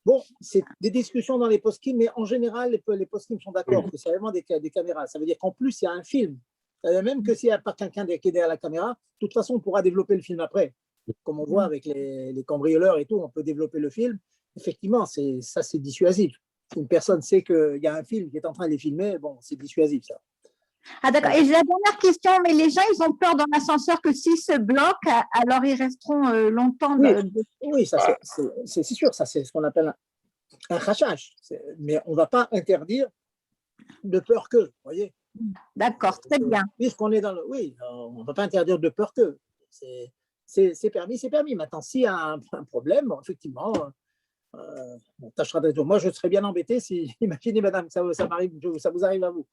Bon, c'est des discussions dans les post-kim, mais en général, les post-kim sont d'accord que c'est vraiment des caméras. Ça veut dire qu'en plus, il y a un film. Même que s'il n'y a pas quelqu'un qui est derrière la caméra, de toute façon, on pourra développer le film après. Comme on voit avec les cambrioleurs et tout, on peut développer le film. Effectivement, ça, c'est dissuasif. Si une personne sait qu'il y a un film qui est en train de les filmer, bon, c'est dissuasif, ça. Ah d'accord. Et la dernière question, mais les gens, ils ont peur dans l'ascenseur que s'ils se bloquent, alors ils resteront longtemps. Oui, ça c'est sûr, ça c'est ce qu'on appelle un khashash. Mais on ne va pas interdire de peur que, vous voyez. D'accord, très bien. Puisqu'on est dans oui, on ne va pas interdire de peur que. C'est permis, c'est permis. Maintenant, s'il y a un problème, bon, effectivement, on tâchera d'être. Moi, je serais bien embêté si, imaginez, madame, ça vous arrive à vous.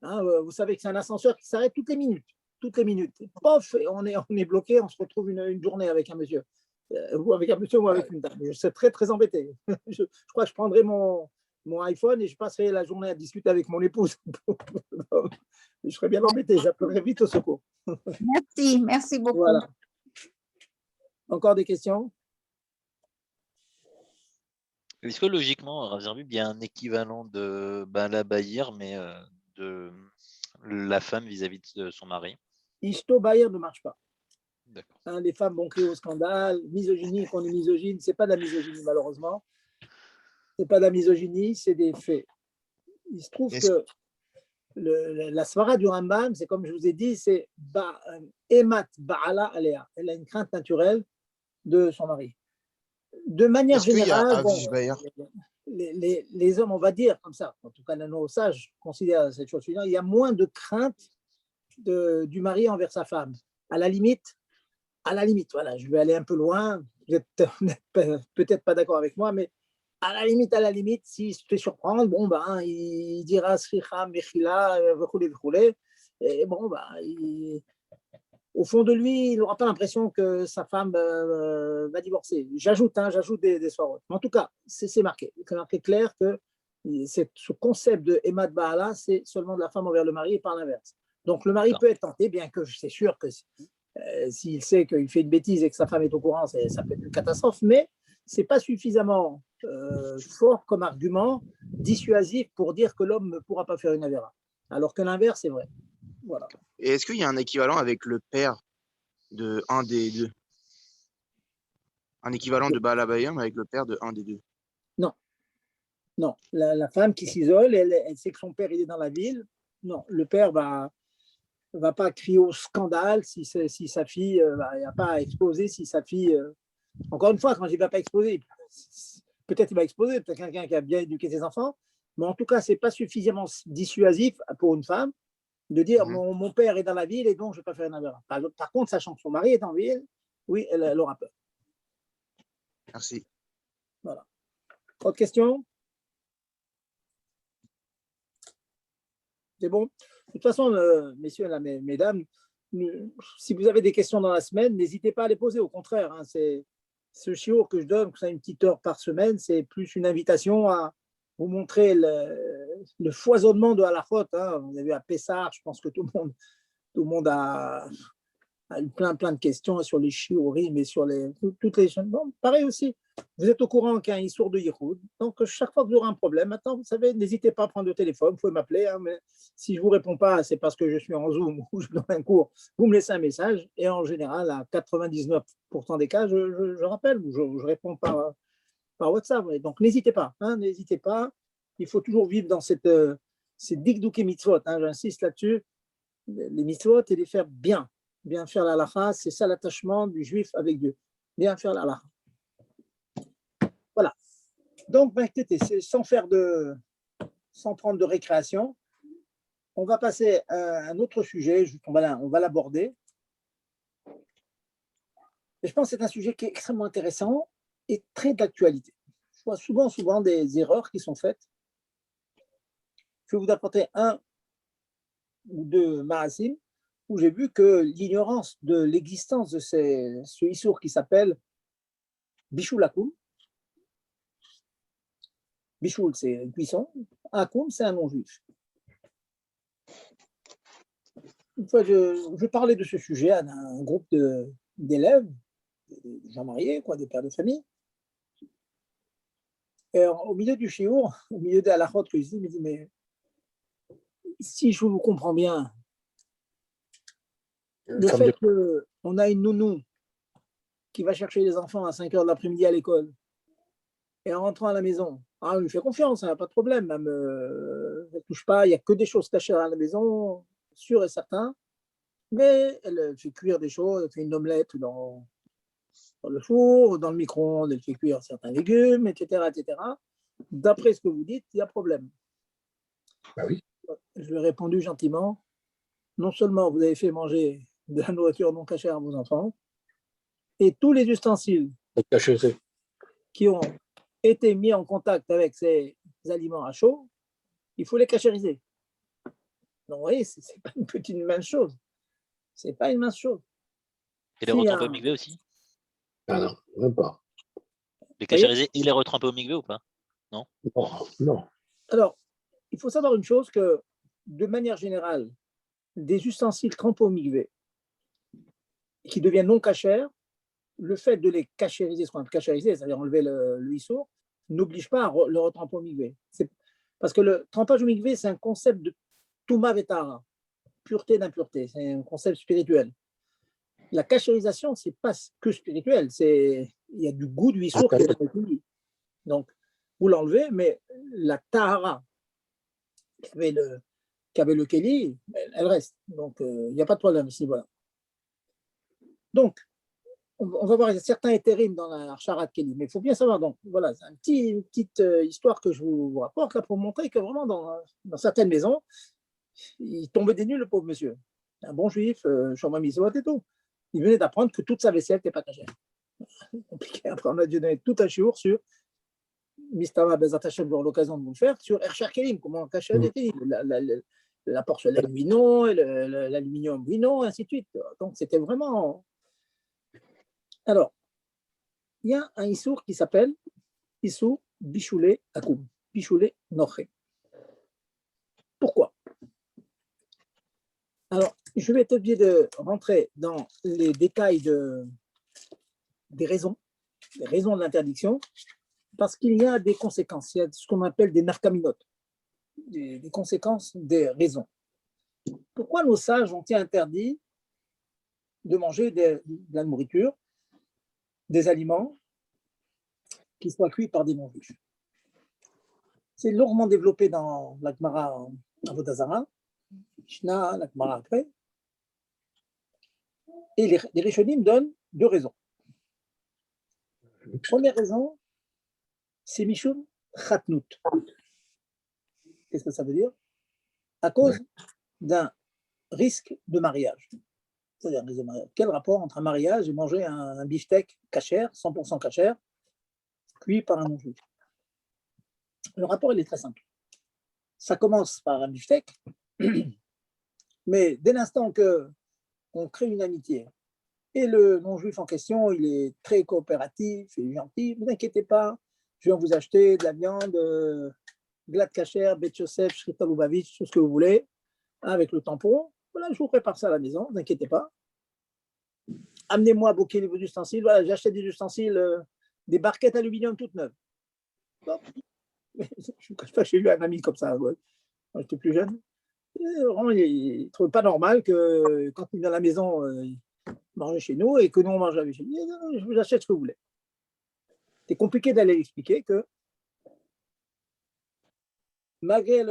Hein, vous savez que c'est un ascenseur qui s'arrête toutes les minutes. Pof, on est bloqué, on se retrouve une journée avec un monsieur. Ou avec un monsieur ou avec une dame. Je serais très, très embêté. Je crois que je prendrais mon iPhone et je passerai la journée à discuter avec mon épouse. Je serais bien embêté, j'appellerai vite au secours. Merci beaucoup. Voilà. Encore des questions? Est-ce que logiquement, Rav Zerbib, il y a un équivalent de la Bahir, mais de la femme vis-à-vis de son mari? Ishto Bahir ne marche pas. D'accord. Hein, les femmes vont crier au scandale, misogynie, qu'on est misogyne, ce n'est pas de la misogynie malheureusement. Ce n'est pas de la misogynie, c'est des faits. Il se trouve que la svara du Rambam, c'est comme je vous ai dit, c'est Emat Ba'ala Alea. Elle a une crainte naturelle de son mari. De manière générale, les hommes, on va dire comme ça, en tout cas nos sages considèrent cette chose suivante, il y a moins de crainte du mari envers sa femme. À la limite, voilà, je vais aller un peu loin, vous n'êtes peut-être pas d'accord avec moi, mais à la limite, s'il se fait surprendre, bon, il dira Sricha, Mechila, Vechule, et bon, au fond de lui, il n'aura pas l'impression que sa femme va divorcer. J'ajoute des soirotes. En tout cas, c'est marqué. C'est marqué clair que ce concept de Emad Ba'ala, c'est seulement de la femme envers le mari et par l'inverse. Donc le mari peut être tenté, bien que c'est sûr que s'il sait qu'il fait une bêtise et que sa femme est au courant, ça peut être une catastrophe, mais ce n'est pas suffisamment fort comme argument dissuasif pour dire que l'homme ne pourra pas faire une avéra. Alors que l'inverse, c'est vrai. Voilà. Et est-ce qu'il y a un équivalent avec le père de un des deux? Un équivalent de Baal HaBayim avec le père de un des deux? Non. La femme qui s'isole, elle sait que son père il est dans la ville. Non, le père va pas crier au scandale si sa fille, il n'a pas à exposer si sa fille. Encore une fois, quand je dis va pas exposer, peut-être il va exposer, peut-être quelqu'un qui a bien éduqué ses enfants, mais en tout cas, ce n'est pas suffisamment dissuasif pour une femme de dire Mhm. mon père est dans la ville et donc je ne vais pas faire une avéra. Par contre, sachant que son mari est en ville, oui, elle aura peur. Merci. Voilà. Autre question? C'est bon? De toute façon, messieurs, là, mesdames, si vous avez des questions dans la semaine, n'hésitez pas à les poser. Au contraire, hein, c'est ce shiur que je donne, que ça une petite heure par semaine, c'est plus une invitation à vous montrer le foisonnement de halachot. Hein. Vous avez vu à Pessah, je pense que tout le monde a eu plein de questions sur les shiurim et sur toutes les choses. Bon, pareil aussi, vous êtes au courant qu'il y a un issour de Yichud. Donc, chaque fois que vous aurez un problème, maintenant, vous savez, n'hésitez pas à prendre le téléphone, vous pouvez m'appeler. Hein, mais si je ne vous réponds pas, c'est parce que je suis en Zoom ou je donne un cours. Vous me laissez un message et en général, à 99% des cas, je rappelle ou je réponds par WhatsApp. Et donc, n'hésitez pas. Hein, n'hésitez pas. Il faut toujours vivre dans ces dikdouké mitzvot. Hein, j'insiste là-dessus. Les mitzvot et les faire bien. Bien faire la halakha, c'est ça l'attachement du juif avec Dieu. Bien faire la halakha. Voilà. Donc, écoutez, sans prendre de récréation, on va passer à un autre sujet. On va l'aborder. Et je pense que c'est un sujet qui est extrêmement intéressant et très d'actualité. Je vois souvent des erreurs qui sont faites. Je vais vous apporter un ou deux ma'asim où j'ai vu que l'ignorance de l'existence de ce issour qui s'appelle Bishul Akoum. Bishul, c'est une cuisson. Akoum, c'est un nom juif. Une fois, je parlais de ce sujet à un groupe d'élèves, des gens mariés, des pères de famille. Et au milieu du shiur, au milieu de la halachot que je dis, il me dit, mais si je vous comprends bien, le fait qu'on a une nounou qui va chercher les enfants à 5 heures de l'après-midi à l'école, et en rentrant à la maison, on lui fait confiance, pas de problème, même, elle ne touche pas, il n'y a que des choses cachées à la maison, sûr et certain, mais elle fait cuire des choses, elle fait une omelette dans le four, dans le micro-ondes, elle fait cuire certains légumes, etc. etc. D'après ce que vous dites, il y a problème. Bah oui. Je lui ai répondu gentiment, non seulement vous avez fait manger de la nourriture non cachée à vos enfants, et tous les ustensiles qui ont été mis en contact avec ces aliments à chaud, il faut les cachériser. Donc, vous voyez, ce n'est pas une mince chose. Ce n'est pas une mince chose. Et les retremper au migvé aussi? Ah non, même pas. Les cachériser et les retremper au migvé ou pas? Non? Non. Alors, il faut savoir une chose que, de manière générale, des ustensiles trempés au migvé qui deviennent non cachers, le fait de les cachériser, ce qu'on appelle cachériser, c'est-à-dire enlever le issour, n'oblige pas à le retremper au migvé. Parce que le trempage au migvé, c'est un concept de touma vetara, pureté d'impureté, c'est un concept spirituel. La cachérisation, ce n'est pas que spirituel, il y a du goût du issour qui est dans le pays. Donc, vous l'enlevez, mais la tahara qu'avait le kéli, elle reste. Donc, il n'y a pas de problème ici. Voilà. Donc, on va voir certains éthérimes dans la Charat Kéli, mais il faut bien savoir. Donc, voilà, c'est une petite histoire que je vous rapporte là pour montrer que vraiment, dans certaines maisons, il tombait des nues, le pauvre monsieur. Un bon juif, Shomam Yisraël et tout. Il venait d'apprendre que toute sa vaisselle n'était pas cachère. C'est compliqué. Après, on a dû donner tout un shiur sur Mistama Bezat Hashem, j'aurai l'occasion de vous le faire, sur Ercher Kelim, comment cacher les kelim, la porcelaine oui non, l'aluminium oui non, ainsi de suite. Donc, c'était vraiment. Alors, il y a un issour qui s'appelle Issour Bichoulé Akoum, Bichoulé Noché. Pourquoi? Alors, je vais être obligé de rentrer dans les détails des raisons de l'interdiction, parce qu'il y a des conséquences, il y a ce qu'on appelle des narkaminotes, des conséquences des raisons. Pourquoi nos sages ont-ils interdit de manger de la nourriture, des aliments qui soient cuits par des non-juifs? C'est longuement développé dans la Gemara Avodah Zarah, Mishnah, la Gemara après. Et les Rishonim donnent deux raisons. Première raison, c'est Mishum Chatnout. Qu'est-ce que ça veut dire? À cause d'un risque de mariage. C'est-à-dire, quel rapport entre un mariage et manger un beefsteak cachère, 100% cachère, cuit par un non-juif? Le rapport, il est très simple. Ça commence par un beefsteak, mais dès l'instant qu'on crée une amitié, et le non-juif en question, il est très coopératif, il est gentil, ne vous inquiétez pas, je vais vous acheter de la viande, glad kasher, bet Yosef, shrita lubavitch, tout ce que vous voulez, avec le tampon. Voilà, je vous prépare ça à la maison, ne vous inquiétez pas. Amenez-moi beaucoup vos ustensiles. Voilà, j'ai acheté des ustensiles, des barquettes aluminium toutes neuves. Bon. Je ne cache pas, j'ai eu un ami comme ça, ouais, quand j'étais plus jeune. Vraiment, il ne trouvait pas normal que quand il vient à la maison, il mangeait chez nous et que nous, on mange avec chez lui. Je vous achète ce que vous voulez. C'est compliqué d'aller expliquer que malgré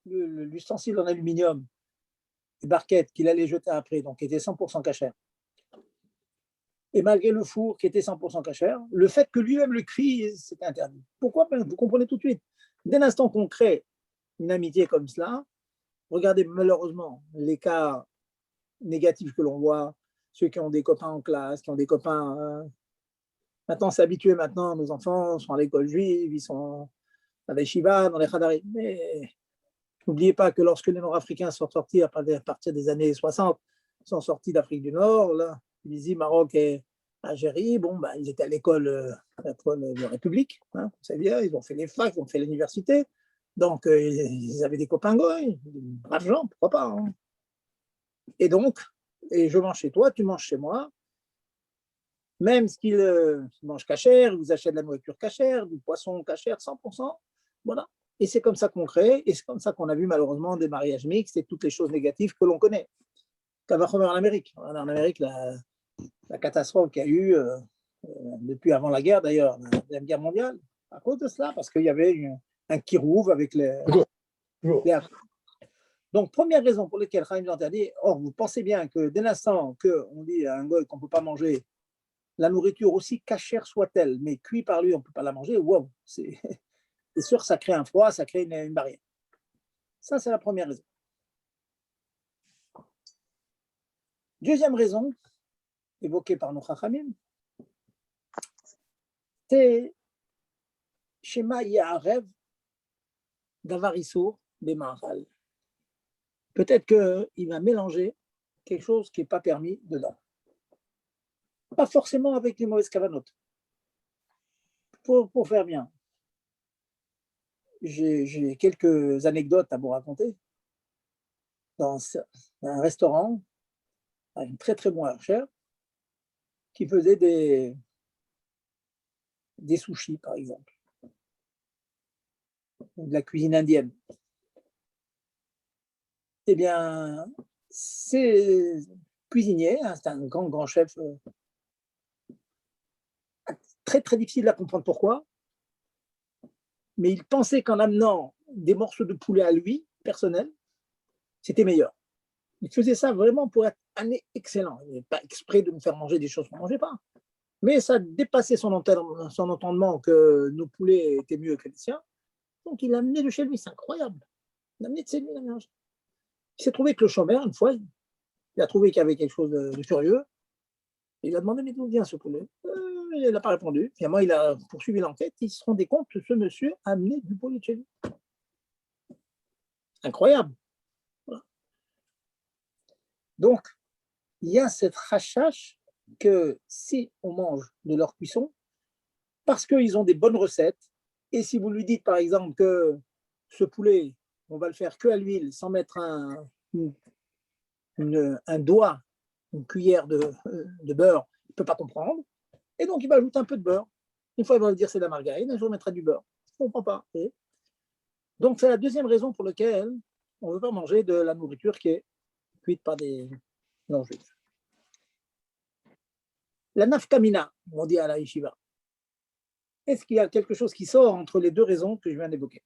l'ustensile en aluminium, les barquettes qu'il allait jeter après, donc qui était 100% cachère, et malgré le four qui était 100% cachère, le fait que lui-même le cuit, c'était interdit. Pourquoi? Vous comprenez tout de suite. Dès l'instant qu'on crée une amitié comme cela, regardez malheureusement les cas négatifs que l'on voit, ceux qui ont des copains en classe, qui ont des copains. Maintenant, c'est habitué maintenant, nos enfants sont à l'école juive, ils sont dans les shivas, dans les khadarim. Mais n'oubliez pas que lorsque les Nord-Africains sont sortis à partir des années 60, ils sont sortis d'Afrique du Nord, là, Tunisie, Maroc et Algérie, bon, bah, ils étaient à l'école de République, hein, vous savez bien, ils ont fait les facs, ils ont fait l'université, donc ils avaient des copains goy, braves gens, pourquoi pas. Hein. Et donc, je mange chez toi, tu manges chez moi, même s'ils mangent cachère, ils vous achètent de la nourriture cachère, du poisson cachère, 100%, voilà. Et c'est comme ça qu'on crée, et c'est comme ça qu'on a vu malheureusement des mariages mixtes et toutes les choses négatives que l'on connaît. Kavachomer en Amérique. En Amérique, la catastrophe qu'il y a eu depuis avant la guerre, d'ailleurs, la Deuxième Guerre mondiale, à cause de cela, parce qu'il y avait un kirouv avec les Donc, première raison pour laquelle Chaim l'interdit, or, vous pensez bien que dès l'instant qu'on dit à un goy qu'on ne peut pas manger la nourriture aussi cachère soit-elle, mais cuite par lui, on ne peut pas la manger, wow, c'est sûr, ça crée un froid, ça crée une barrière. Ça, c'est la première raison. Deuxième raison, évoquée par nos Chachamim, c'est Shema Yaharev d'Avarisso Bemahal. Peut-être qu'il va mélanger quelque chose qui n'est pas permis dedans. Pas forcément avec les mauvaises cavanotes. Pour faire bien. J'ai quelques anecdotes à vous raconter. Dans un restaurant, un très très bon archer, qui faisait des sushis, par exemple, ou de la cuisine indienne. Eh bien, ces cuisiniers, hein, c'est un grand chef, très très difficile à comprendre pourquoi, mais il pensait qu'en amenant des morceaux de poulet à lui, personnel, c'était meilleur. Il faisait ça vraiment pour être un excellent. Il n'est pas exprès de nous faire manger des choses qu'on ne mangeait pas. Mais ça dépassait son entendement que nos poulets étaient mieux que les siens. Donc il l'a amené de chez lui, c'est incroyable. Il l'a amené de chez lui. Il s'est trouvé que le chômeur, une fois, il a trouvé qu'il y avait quelque chose de curieux. Il a demandé, mais d'où vient ce poulet? Il n'a pas répondu. Finalement, il a poursuivi l'enquête. Il se rendait compte que ce monsieur a amené du poulet de chez lui. Incroyable. Voilà. Donc, il y a cette rachache que si on mange de leur cuisson, parce qu'ils ont des bonnes recettes, et si vous lui dites par exemple que ce poulet, on va le faire que à l'huile, sans mettre un doigt, une cuillère de beurre, il ne peut pas comprendre, et donc il va ajouter un peu de beurre. Une fois, il va me dire c'est de la margarine, un jour, il mettra du beurre. Il ne comprend pas. Et donc, c'est la deuxième raison pour laquelle on ne veut pas manger de la nourriture qui est cuite par des non-juifs. La nafkamina, on dit à la yeshiva. Est-ce qu'il y a quelque chose qui sort entre les deux raisons que je viens d'évoquer?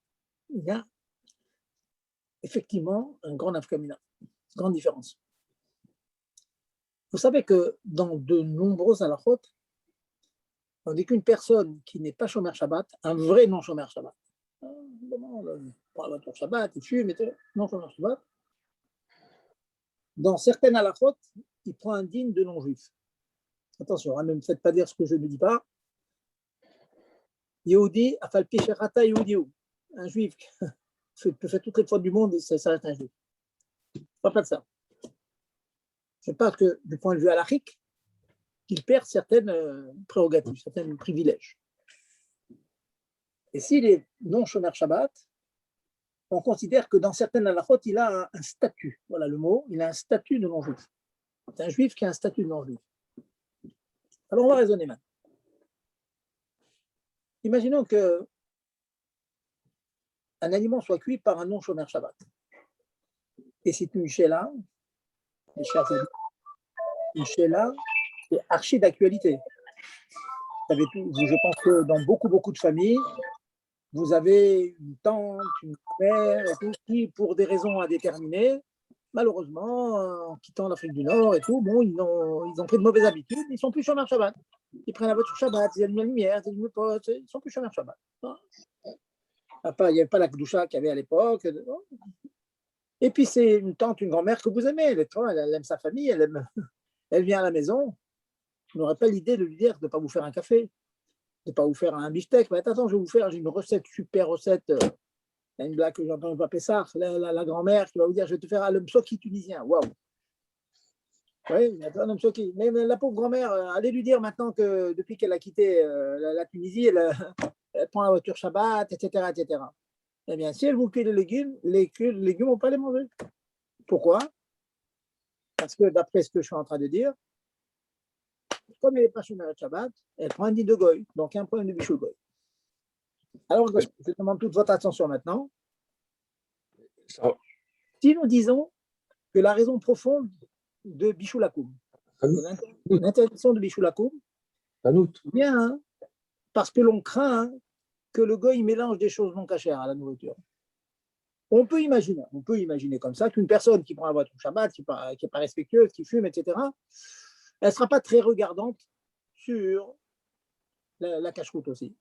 Il y a effectivement un grand nafkamina, une grande différence. Vous savez que dans de nombreuses halakhot, on dit qu'une personne qui n'est pas shomer Shabbat, un vrai non-shomer Shabbat, il parle de Shabbat, il fume, non shomer Shabbat, dans certaines halakhot, il prend un digne de non-juif. Attention, ne me faites pas dire ce que je ne dis pas. Yehudi, afal pisherata Yehudi. Un juif peut faire toutes les fautes du monde et ça reste un juif. Pas de ça. C'est pas que du point de vue halakhique, il perd certaines prérogatives, certains privilèges. Et s'il est non-shomer Shabbat, on considère que dans certaines halakhot, il a un statut. Voilà le mot, il a un statut de non-juif. C'est un juif qui a un statut de non-juif. Alors on va raisonner maintenant. Imaginons que un aliment soit cuit par un non-shomer Shabbat. Et c'est une sheila, mes chers amis, une sheila qui est archi d'actualité. Je pense que dans beaucoup de familles, vous avez une tante, une mère, et tout, qui, pour des raisons indéterminées, malheureusement, en quittant l'Afrique du Nord et tout, bon, ils ont pris de mauvaises habitudes, ils ne sont plus shomer Shabbat. Ils prennent la voiture Shabbat, ils allument la lumière, ils allument pas, ils ne sont plus shomer Shabbat. Il n'y avait pas la Kedusha qu'il y avait à l'époque. Et puis, c'est une tante, une grand-mère que vous aimez. Elle aime sa famille, elle vient à la maison. Vous n'aurez pas l'idée de lui dire de ne pas vous faire un café, de ne pas vous faire un beefsteak. Mais attends, je vais vous faire, j'ai une recette, super recette. Il y a une blague que j'entends pas Pessah, la grand-mère qui va vous dire, je vais te faire un msoki tunisien. Waouh! Oui, un msoki. Mais la pauvre grand-mère, allez lui dire maintenant que depuis qu'elle a quitté la Tunisie, elle prend la voiture Shabbat, etc., etc. Eh bien, si elle vous cuit les légumes, les légumes, on ne peut pas les manger. Pourquoi? Parce que d'après ce que je suis en train de dire, comme elle n'est pas shomer Shabbat, elle prend un dit de goy, donc un problème de bichou goy. Alors, je demande toute votre attention maintenant. Si nous disons que la raison profonde de bichou lakoum, l'interdiction de bichou lakoum, vient parce que l'on craint que le goy mélange des choses non cachères à la nourriture. On peut imaginer comme ça qu'une personne qui prend la voiture Shabbat, qui n'est pas respectueuse, qui fume, etc., elle ne sera pas très regardante sur la cache-route aussi.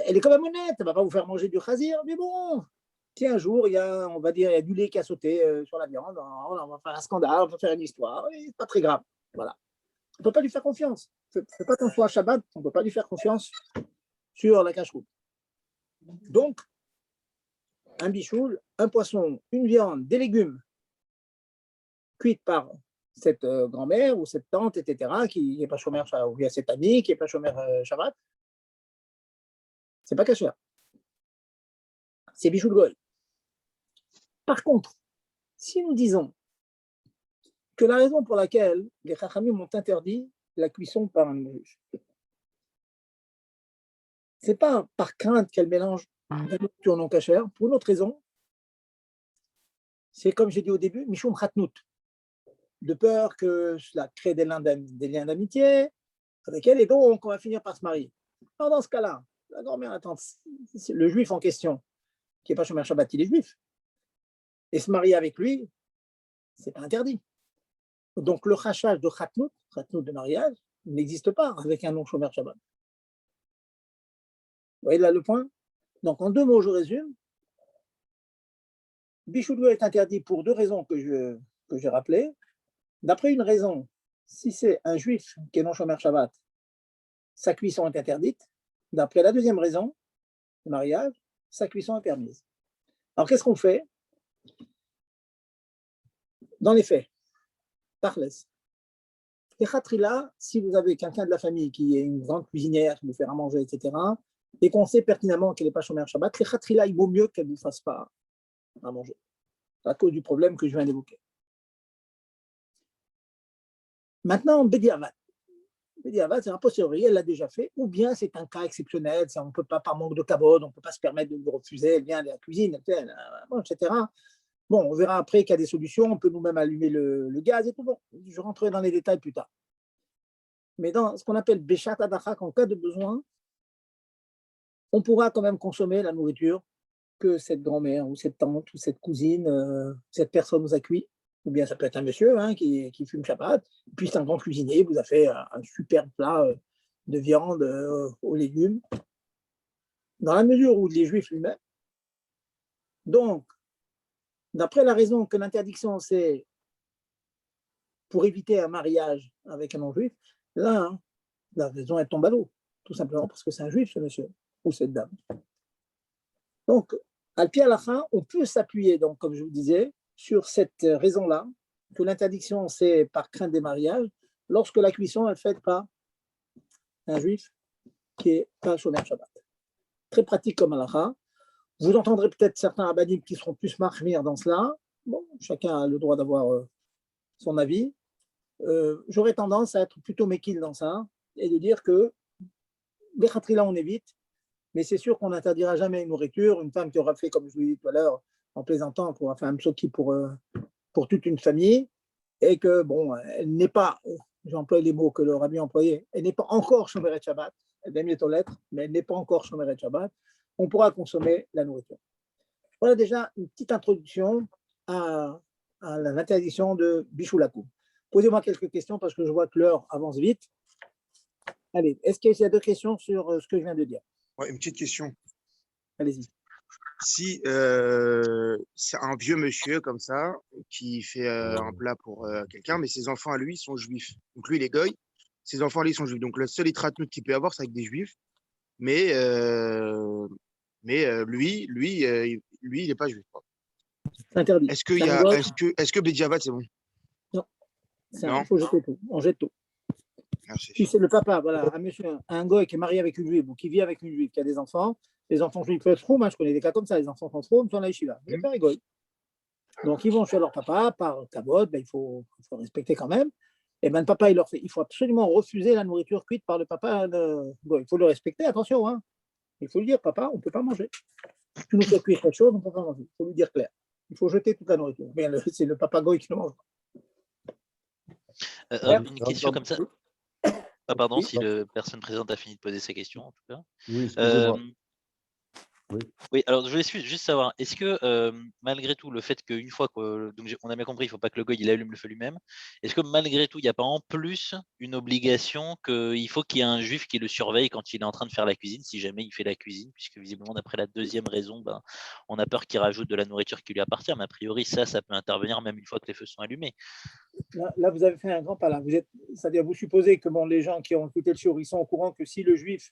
Elle est quand même honnête, elle ne va pas vous faire manger du chazir, mais bon, si un jour, il y a du lait qui a sauté sur la viande, on va faire un scandale, on va faire une histoire, c'est pas très grave. Voilà. On ne peut pas lui faire confiance. C'est pas qu'on soit à Shabbat, on ne peut pas lui faire confiance sur la cache-route. Donc, un bichoul, un poisson, une viande, des légumes, cuites par cette grand-mère ou cette tante, etc., qui n'est pas shomer Shabbat, ou bien cette amie qui n'est pas shomer Shabbat, c'est pas caché. C'est bichoul goy. Par contre, si nous disons que la raison pour laquelle les Chachamim ont interdit la cuisson par un juif, ce n'est pas par crainte qu'elle mélange la nourriture non cachère, pour une autre raison, c'est comme j'ai dit au début, Mishum Khatnout, de peur que cela crée des liens d'amitié avec elle, et donc on va finir par se marier. Alors dans ce cas-là, la grand-mère, la tante, le juif en question, qui n'est pas shomer Shabbat, il est juif, et se marier avec lui, c'est pas interdit. Donc le chachage de Khatnout de mariage, n'existe pas avec un non-shomer Shabbat. Vous voyez là le point? Donc en deux mots, je résume. Bichoul est interdit pour deux raisons que j'ai rappelées. D'après une raison, si c'est un juif qui est non-shomer Shabbat, sa cuisson est interdite. D'après la deuxième raison, le mariage, sa cuisson est permise. Alors qu'est-ce qu'on fait? Dans les faits, parlez. Les khatrila, si vous avez quelqu'un de la famille qui est une grande cuisinière, qui vous fait à manger, etc., et qu'on sait pertinemment qu'elle n'est pas shomer Shabbat, les khatrila, il vaut mieux qu'elle ne vous fasse pas à manger, à cause du problème que je viens d'évoquer. Maintenant, Bediavad, c'est un posteriori, elle l'a déjà fait, ou bien c'est un cas exceptionnel, on ne peut pas, par manque de cabode, on ne peut pas se permettre de lui refuser, elle vient de la cuisine, etc. Bon, on verra après qu'il y a des solutions, on peut nous-mêmes allumer le gaz et tout. Bon, je rentrerai dans les détails plus tard. Mais dans ce qu'on appelle Béchat Adachak, en cas de besoin, on pourra quand même consommer la nourriture que cette grand-mère ou cette tante ou cette cousine, cette personne nous a cuit. Ou bien ça peut être un monsieur qui fume Shabbat, puis c'est un grand cuisinier, vous a fait un super plat de viande aux légumes. Dans la mesure où il est juif lui-même, donc D'après la raison que l'interdiction, c'est pour éviter un mariage avec un non-juif, là, hein, la raison, elle tombe à l'eau, tout simplement parce que c'est un juif, ce monsieur, ou cette dame. Donc, al-pi halakha, on peut s'appuyer, donc, comme je vous disais, sur cette raison-là, que l'interdiction, c'est par crainte des mariages, lorsque la cuisson est faite par un juif qui est pas shomer Shabbat. Très pratique comme halakha. Vous entendrez peut-être certains abbadim qui seront plus marchmir dans cela. Bon, chacun a le droit d'avoir son avis. J'aurais tendance à être plutôt méquille dans ça et de dire que les khatrila, on évite, mais c'est sûr qu'on n'interdira jamais une nourriture. Une femme qui aura fait, comme je vous l'ai dit tout à l'heure, en plaisantant, qui aura fait un psoki pour toute une famille, et que, bon, elle n'est pas, j'emploie les mots que le rabbi employait, elle n'est pas encore shomeret Shabbat, elle est mieux aux lettres, mais elle n'est pas encore shomeret Shabbat, on pourra consommer la nourriture. Voilà déjà une petite introduction à l'interdiction de Bishulakou. Posez-moi quelques questions parce que je vois que l'heure avance vite. Allez, est-ce qu'il y a d'autres questions sur ce que je viens de dire? Ouais, une petite question. Allez-y. Si c'est un vieux monsieur comme ça qui fait un plat pour quelqu'un, mais ses enfants à lui sont juifs. Donc lui, il est goy, ses enfants à lui sont juifs. Donc le seul itratnout qu'il peut avoir, c'est avec des juifs. Mais lui, il n'est pas juif. C'est interdit. Est-ce que Bédiabat, c'est bon? Non. Non. Il faut jeter tout. On jette tout. Merci. Si c'est le papa, voilà, un monsieur, un goy qui est marié avec une juive ou qui vit avec une juive, qui a des enfants, les enfants juifs peuvent être trop, je connais des cas comme ça, les enfants sont trop, ils sont la yeshiva. Le père est goy. Donc ils vont chez leur papa, par kavod, il faut respecter quand même. Et ben le papa, il faut absolument refuser la nourriture cuite par le papa goy. Il faut le respecter, attention, hein. Il faut lui dire, papa, on ne peut pas manger. Tu nous fais cuire quelque chose, on ne peut pas manger. Il faut lui dire clair. Il faut jeter toute la nourriture. Mais c'est le papa goy qui le mange. Une question comme ça. Ah, pardon, Oui. si la personne présente a fini de poser sa question, en tout cas. Oui, excusez-moi. Oui, alors je voulais juste savoir, est-ce que malgré tout, le fait qu'une fois que, donc on a bien compris, il ne faut pas que le goy il allume le feu lui-même, est-ce que malgré tout, il n'y a pas en plus une obligation qu'il faut qu'il y ait un juif qui le surveille quand il est en train de faire la cuisine, si jamais il fait la cuisine, puisque visiblement, d'après la deuxième raison, on a peur qu'il rajoute de la nourriture qui lui appartient, mais a priori, ça peut intervenir même une fois que les feux sont allumés. Là, vous avez fait un grand pas. Là. C'est-à-dire, vous supposez que les gens qui ont écouté le show, ils sont au courant que si le juif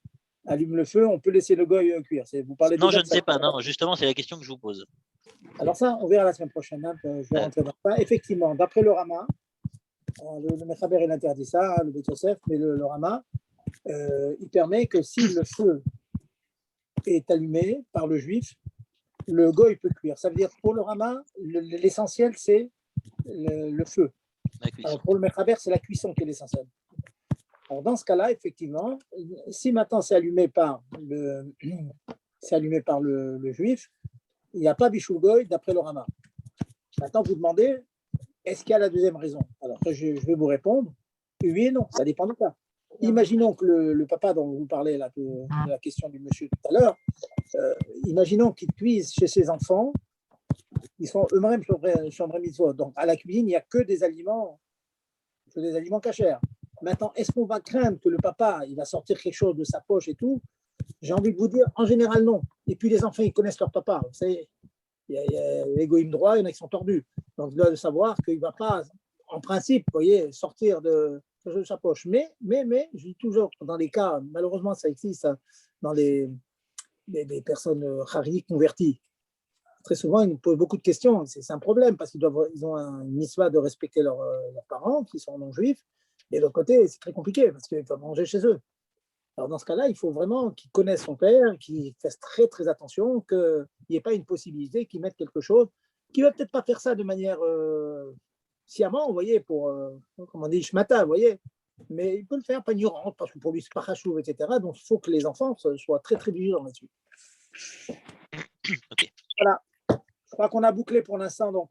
allume le feu, on peut laisser le goy cuire. Vous parlez Non, déjà je ne sais pas. Non, justement, c'est la question que je vous pose. Alors ça, on verra la semaine prochaine. Hein, je vais rentrer dans ça. Effectivement, d'après le Rama, le Mechaber, il interdit ça, le Bet Yosef, mais le Rama, il permet que si le feu est allumé par le juif, le goy peut cuire. Ça veut dire, pour le Rama, l'essentiel, c'est le feu. Alors pour le Mechaber, c'est la cuisson qui est l'essentiel. Alors dans ce cas-là, effectivement, si maintenant c'est allumé par le juif, il n'y a pas Bishul Goy d'après le Rama. Maintenant, vous demandez, est-ce qu'il y a la deuxième raison? Alors je vais vous répondre, oui et non, ça dépend du cas. Imaginons que le papa dont vous parlez là, de la question du monsieur tout à l'heure, imaginons qu'il cuise chez ses enfants, ils sont eux-mêmes chambre mitzvot. Donc à la cuisine, il n'y a que des aliments cachers. Maintenant, est-ce qu'on va craindre que le papa, il va sortir quelque chose de sa poche et tout? J'ai envie de vous dire, en général, non. Et puis les enfants, ils connaissent leur papa. Vous savez, il y a l'égoïme droit, il y en a qui sont tordus. Donc, il doit savoir qu'il ne va pas, en principe, vous voyez, sortir de sa poche. Mais, je dis toujours, dans les cas, malheureusement, ça existe dans les personnes hariniques converties. Très souvent, ils nous posent beaucoup de questions. C'est un problème parce qu'ils ont une mitzvah de respecter leurs parents qui sont non-juifs. Et de l'autre côté, c'est très compliqué parce qu'il faut manger chez eux. Alors, dans ce cas-là, il faut vraiment qu'il connaisse son père, qu'il fasse très, très attention, qu'il n'y ait pas une possibilité qu'il mette quelque chose, qu'il ne va peut-être pas faire ça de manière sciemment, vous voyez, pour, comme on dit, shmata, vous voyez, mais il peut le faire pas ignorant, parce que pour lui, c'est pas chachouv, etc. Donc, il faut que les enfants soient très, très vigilants là-dessus. Okay. Voilà. Je crois qu'on a bouclé pour l'instant, donc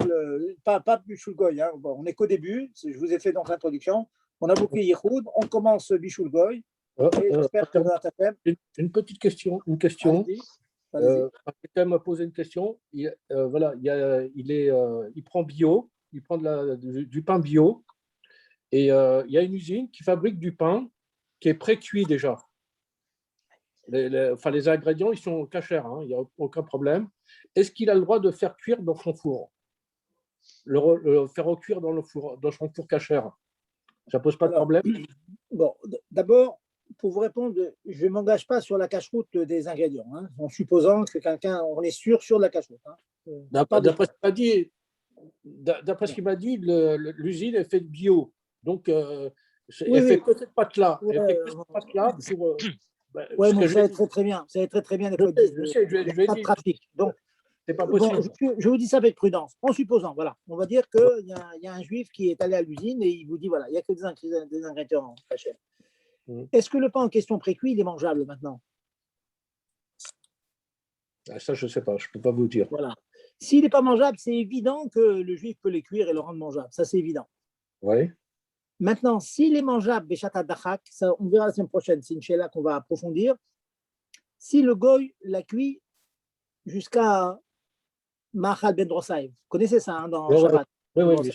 pas Bishul Goy, hein. Bon, on n'est qu'au début, je vous ai fait donc l'introduction. On a bouclé Yehoud, on commence Bishul Goy. J'espère que une petite question. Quelqu'un m'a posé une question. Il prend bio, il prend du pain bio, et il y a une usine qui fabrique du pain qui est pré-cuit déjà. Les ingrédients, ils sont cachers, hein, il n'y a aucun problème. Est-ce qu'il a le droit de faire cuire dans son four? le faire cuire dans son four cachère. Ça pose pas de problème? Bon, d'abord, pour vous répondre, je ne m'engage pas sur la cache-route des ingrédients, hein, en supposant que quelqu'un, on est sûr sur la cache-route. Hein. D'après ce qu'il m'a dit, l'usine est faite bio. Donc, elle fait que cette pâte-là. Ouais, elle fait que cette pâte-là pour. Oui, mais vous savez très très bien. Vous savez très bien. Je sais, je lui ai pas dit. de trafic. Donc, c'est pas possible. Bon, je vous dis ça avec prudence. En supposant, voilà, on va dire qu'il y a un juif qui est allé à l'usine et il vous dit, voilà, il n'y a que des ingrédients pas chers. Est-ce que le pain en question précuit, il est mangeable maintenant? Ça, je ne sais pas, je ne peux pas vous dire. Voilà. S'il n'est pas mangeable, c'est évident que le juif peut les cuire et le rendre mangeable. Ça, c'est évident. Oui. Maintenant, s'il est mangeable, Béchat Dachak, on verra la semaine prochaine, c'est une chéla qu'on va approfondir. Si le goy l'a cuit jusqu'à Mahal Ben Drossaï, vous connaissez ça hein, dans Shabbat. Oui.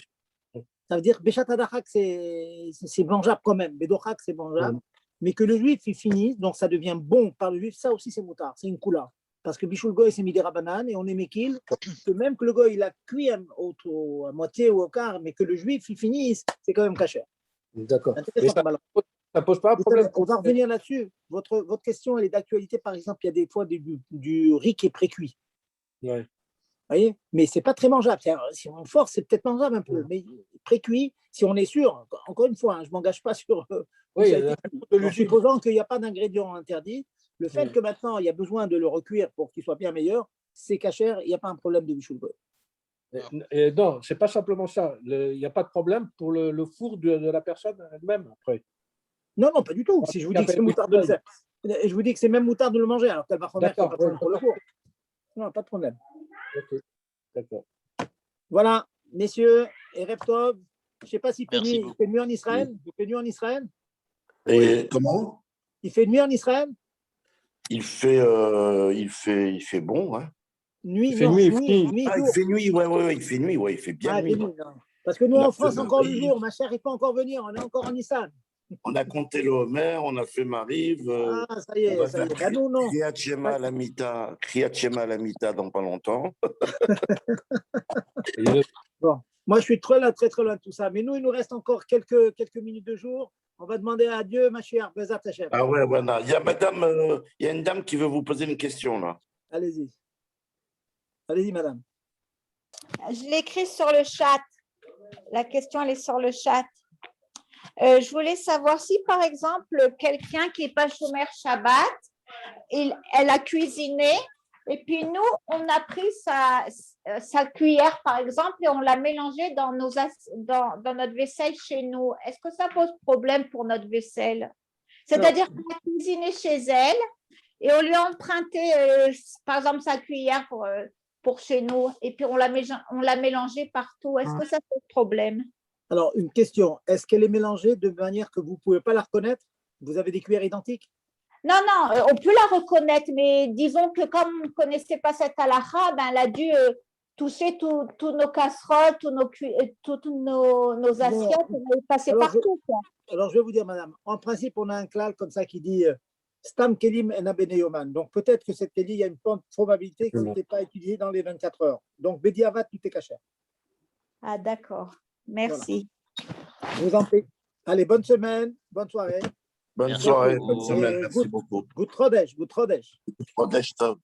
Ça veut dire que Béchat Dachak, c'est mangeable quand même. Bédochak, c'est mangeable. Mais que le juif, il finisse, donc ça devient bon par le juif, ça aussi, c'est moutard, c'est une coula. Parce que Bichoul Goy, c'est mis des rabanan et on est mékil, que même que le goy, il a cuit à moitié ou au quart, mais que le juif, il finisse, c'est quand même cachère. D'accord. Ça pose pas un problème. On va revenir là-dessus. Votre question, elle est d'actualité. Par exemple, il y a des fois du riz qui est précuit. Oui. Vous voyez? Mais ce n'est pas très mangeable. Si on force, c'est peut-être mangeable un peu. Mais précuit, si on est sûr, encore une fois, hein, je ne m'engage pas sur. En supposant qu'il n'y a pas d'ingrédients interdits, le fait que maintenant il y a besoin de le recuire pour qu'il soit bien meilleur, c'est cachère, il n'y a pas un problème de bichoul goy. Non, ce n'est pas simplement ça. Il n'y a pas de problème pour le four de la personne elle-même après. Non, pas du tout. Si je vous dis que c'est moutarde de le faire, je vous dis que c'est même moutarde de le manger, alors qu'elle va remettre pas pour le four. Non, pas de problème. Ok, d'accord. Voilà, messieurs, et Erev Tov. Je ne sais pas s'il fait nuit. Il fait nuit en Israël. Oui. Il fait nuit en Israël. Et comment? Il fait nuit en Israël. Il fait bon, hein. Nuit, il fait nuit. Il fait nuit, ouais, il fait nuit, ouais, il fait bien nuit. Parce que nous, en France, encore le jour, ma chère, il peut encore venir, on est encore en Nissan. On a compté le Homer, on a fait Mariv. Ça y est, ça y est. Bah, nous, non. Kriyat Shema à la Mita dans pas longtemps. Bon, moi, je suis très loin de tout ça. Mais nous, il nous reste encore quelques minutes de jour. On va demander à Dieu, ma chère, Bezat Hashem. Ah ouais, voilà. Il y a une dame qui veut vous poser une question, là. Allez-y. Allez-y, madame. Je l'écris sur le chat. La question, elle est sur le chat. Je voulais savoir si, par exemple, quelqu'un qui n'est pas chômeur Shabbat, elle a cuisiné, et puis nous, on a pris sa cuillère, par exemple, et on l'a mélangée dans notre vaisselle chez nous. Est-ce que ça pose problème pour notre vaisselle? C'est-à-dire qu'on a cuisiné chez elle, et on lui a emprunté, par exemple, sa cuillère pour chez nous, et puis on l'a mélangée partout. Est-ce que ça pose problème? Alors, une question. Est-ce qu'elle est mélangée de manière que vous ne pouvez pas la reconnaître? Vous avez des cuillères identiques? Non, on peut la reconnaître, mais disons que comme on ne connaissait pas cette halakha, elle a dû toucher tous nos casseroles, toutes nos assiettes, elle est passée partout. Alors, je vais vous dire, madame, en principe, on a un klal comme ça qui dit Stam kelim en abeneyoman. Donc, peut-être que cette kelim, il y a une probabilité que ce n'était pas utilisé dans les 24 heures. Donc, Bediavat, tout est caché. Ah, d'accord. Merci. Voilà. Je vous en prie. Allez, bonne semaine, bonne soirée. Bonne soirée, bonne semaine, merci beaucoup. Good Chodesh. Chodesh Tov.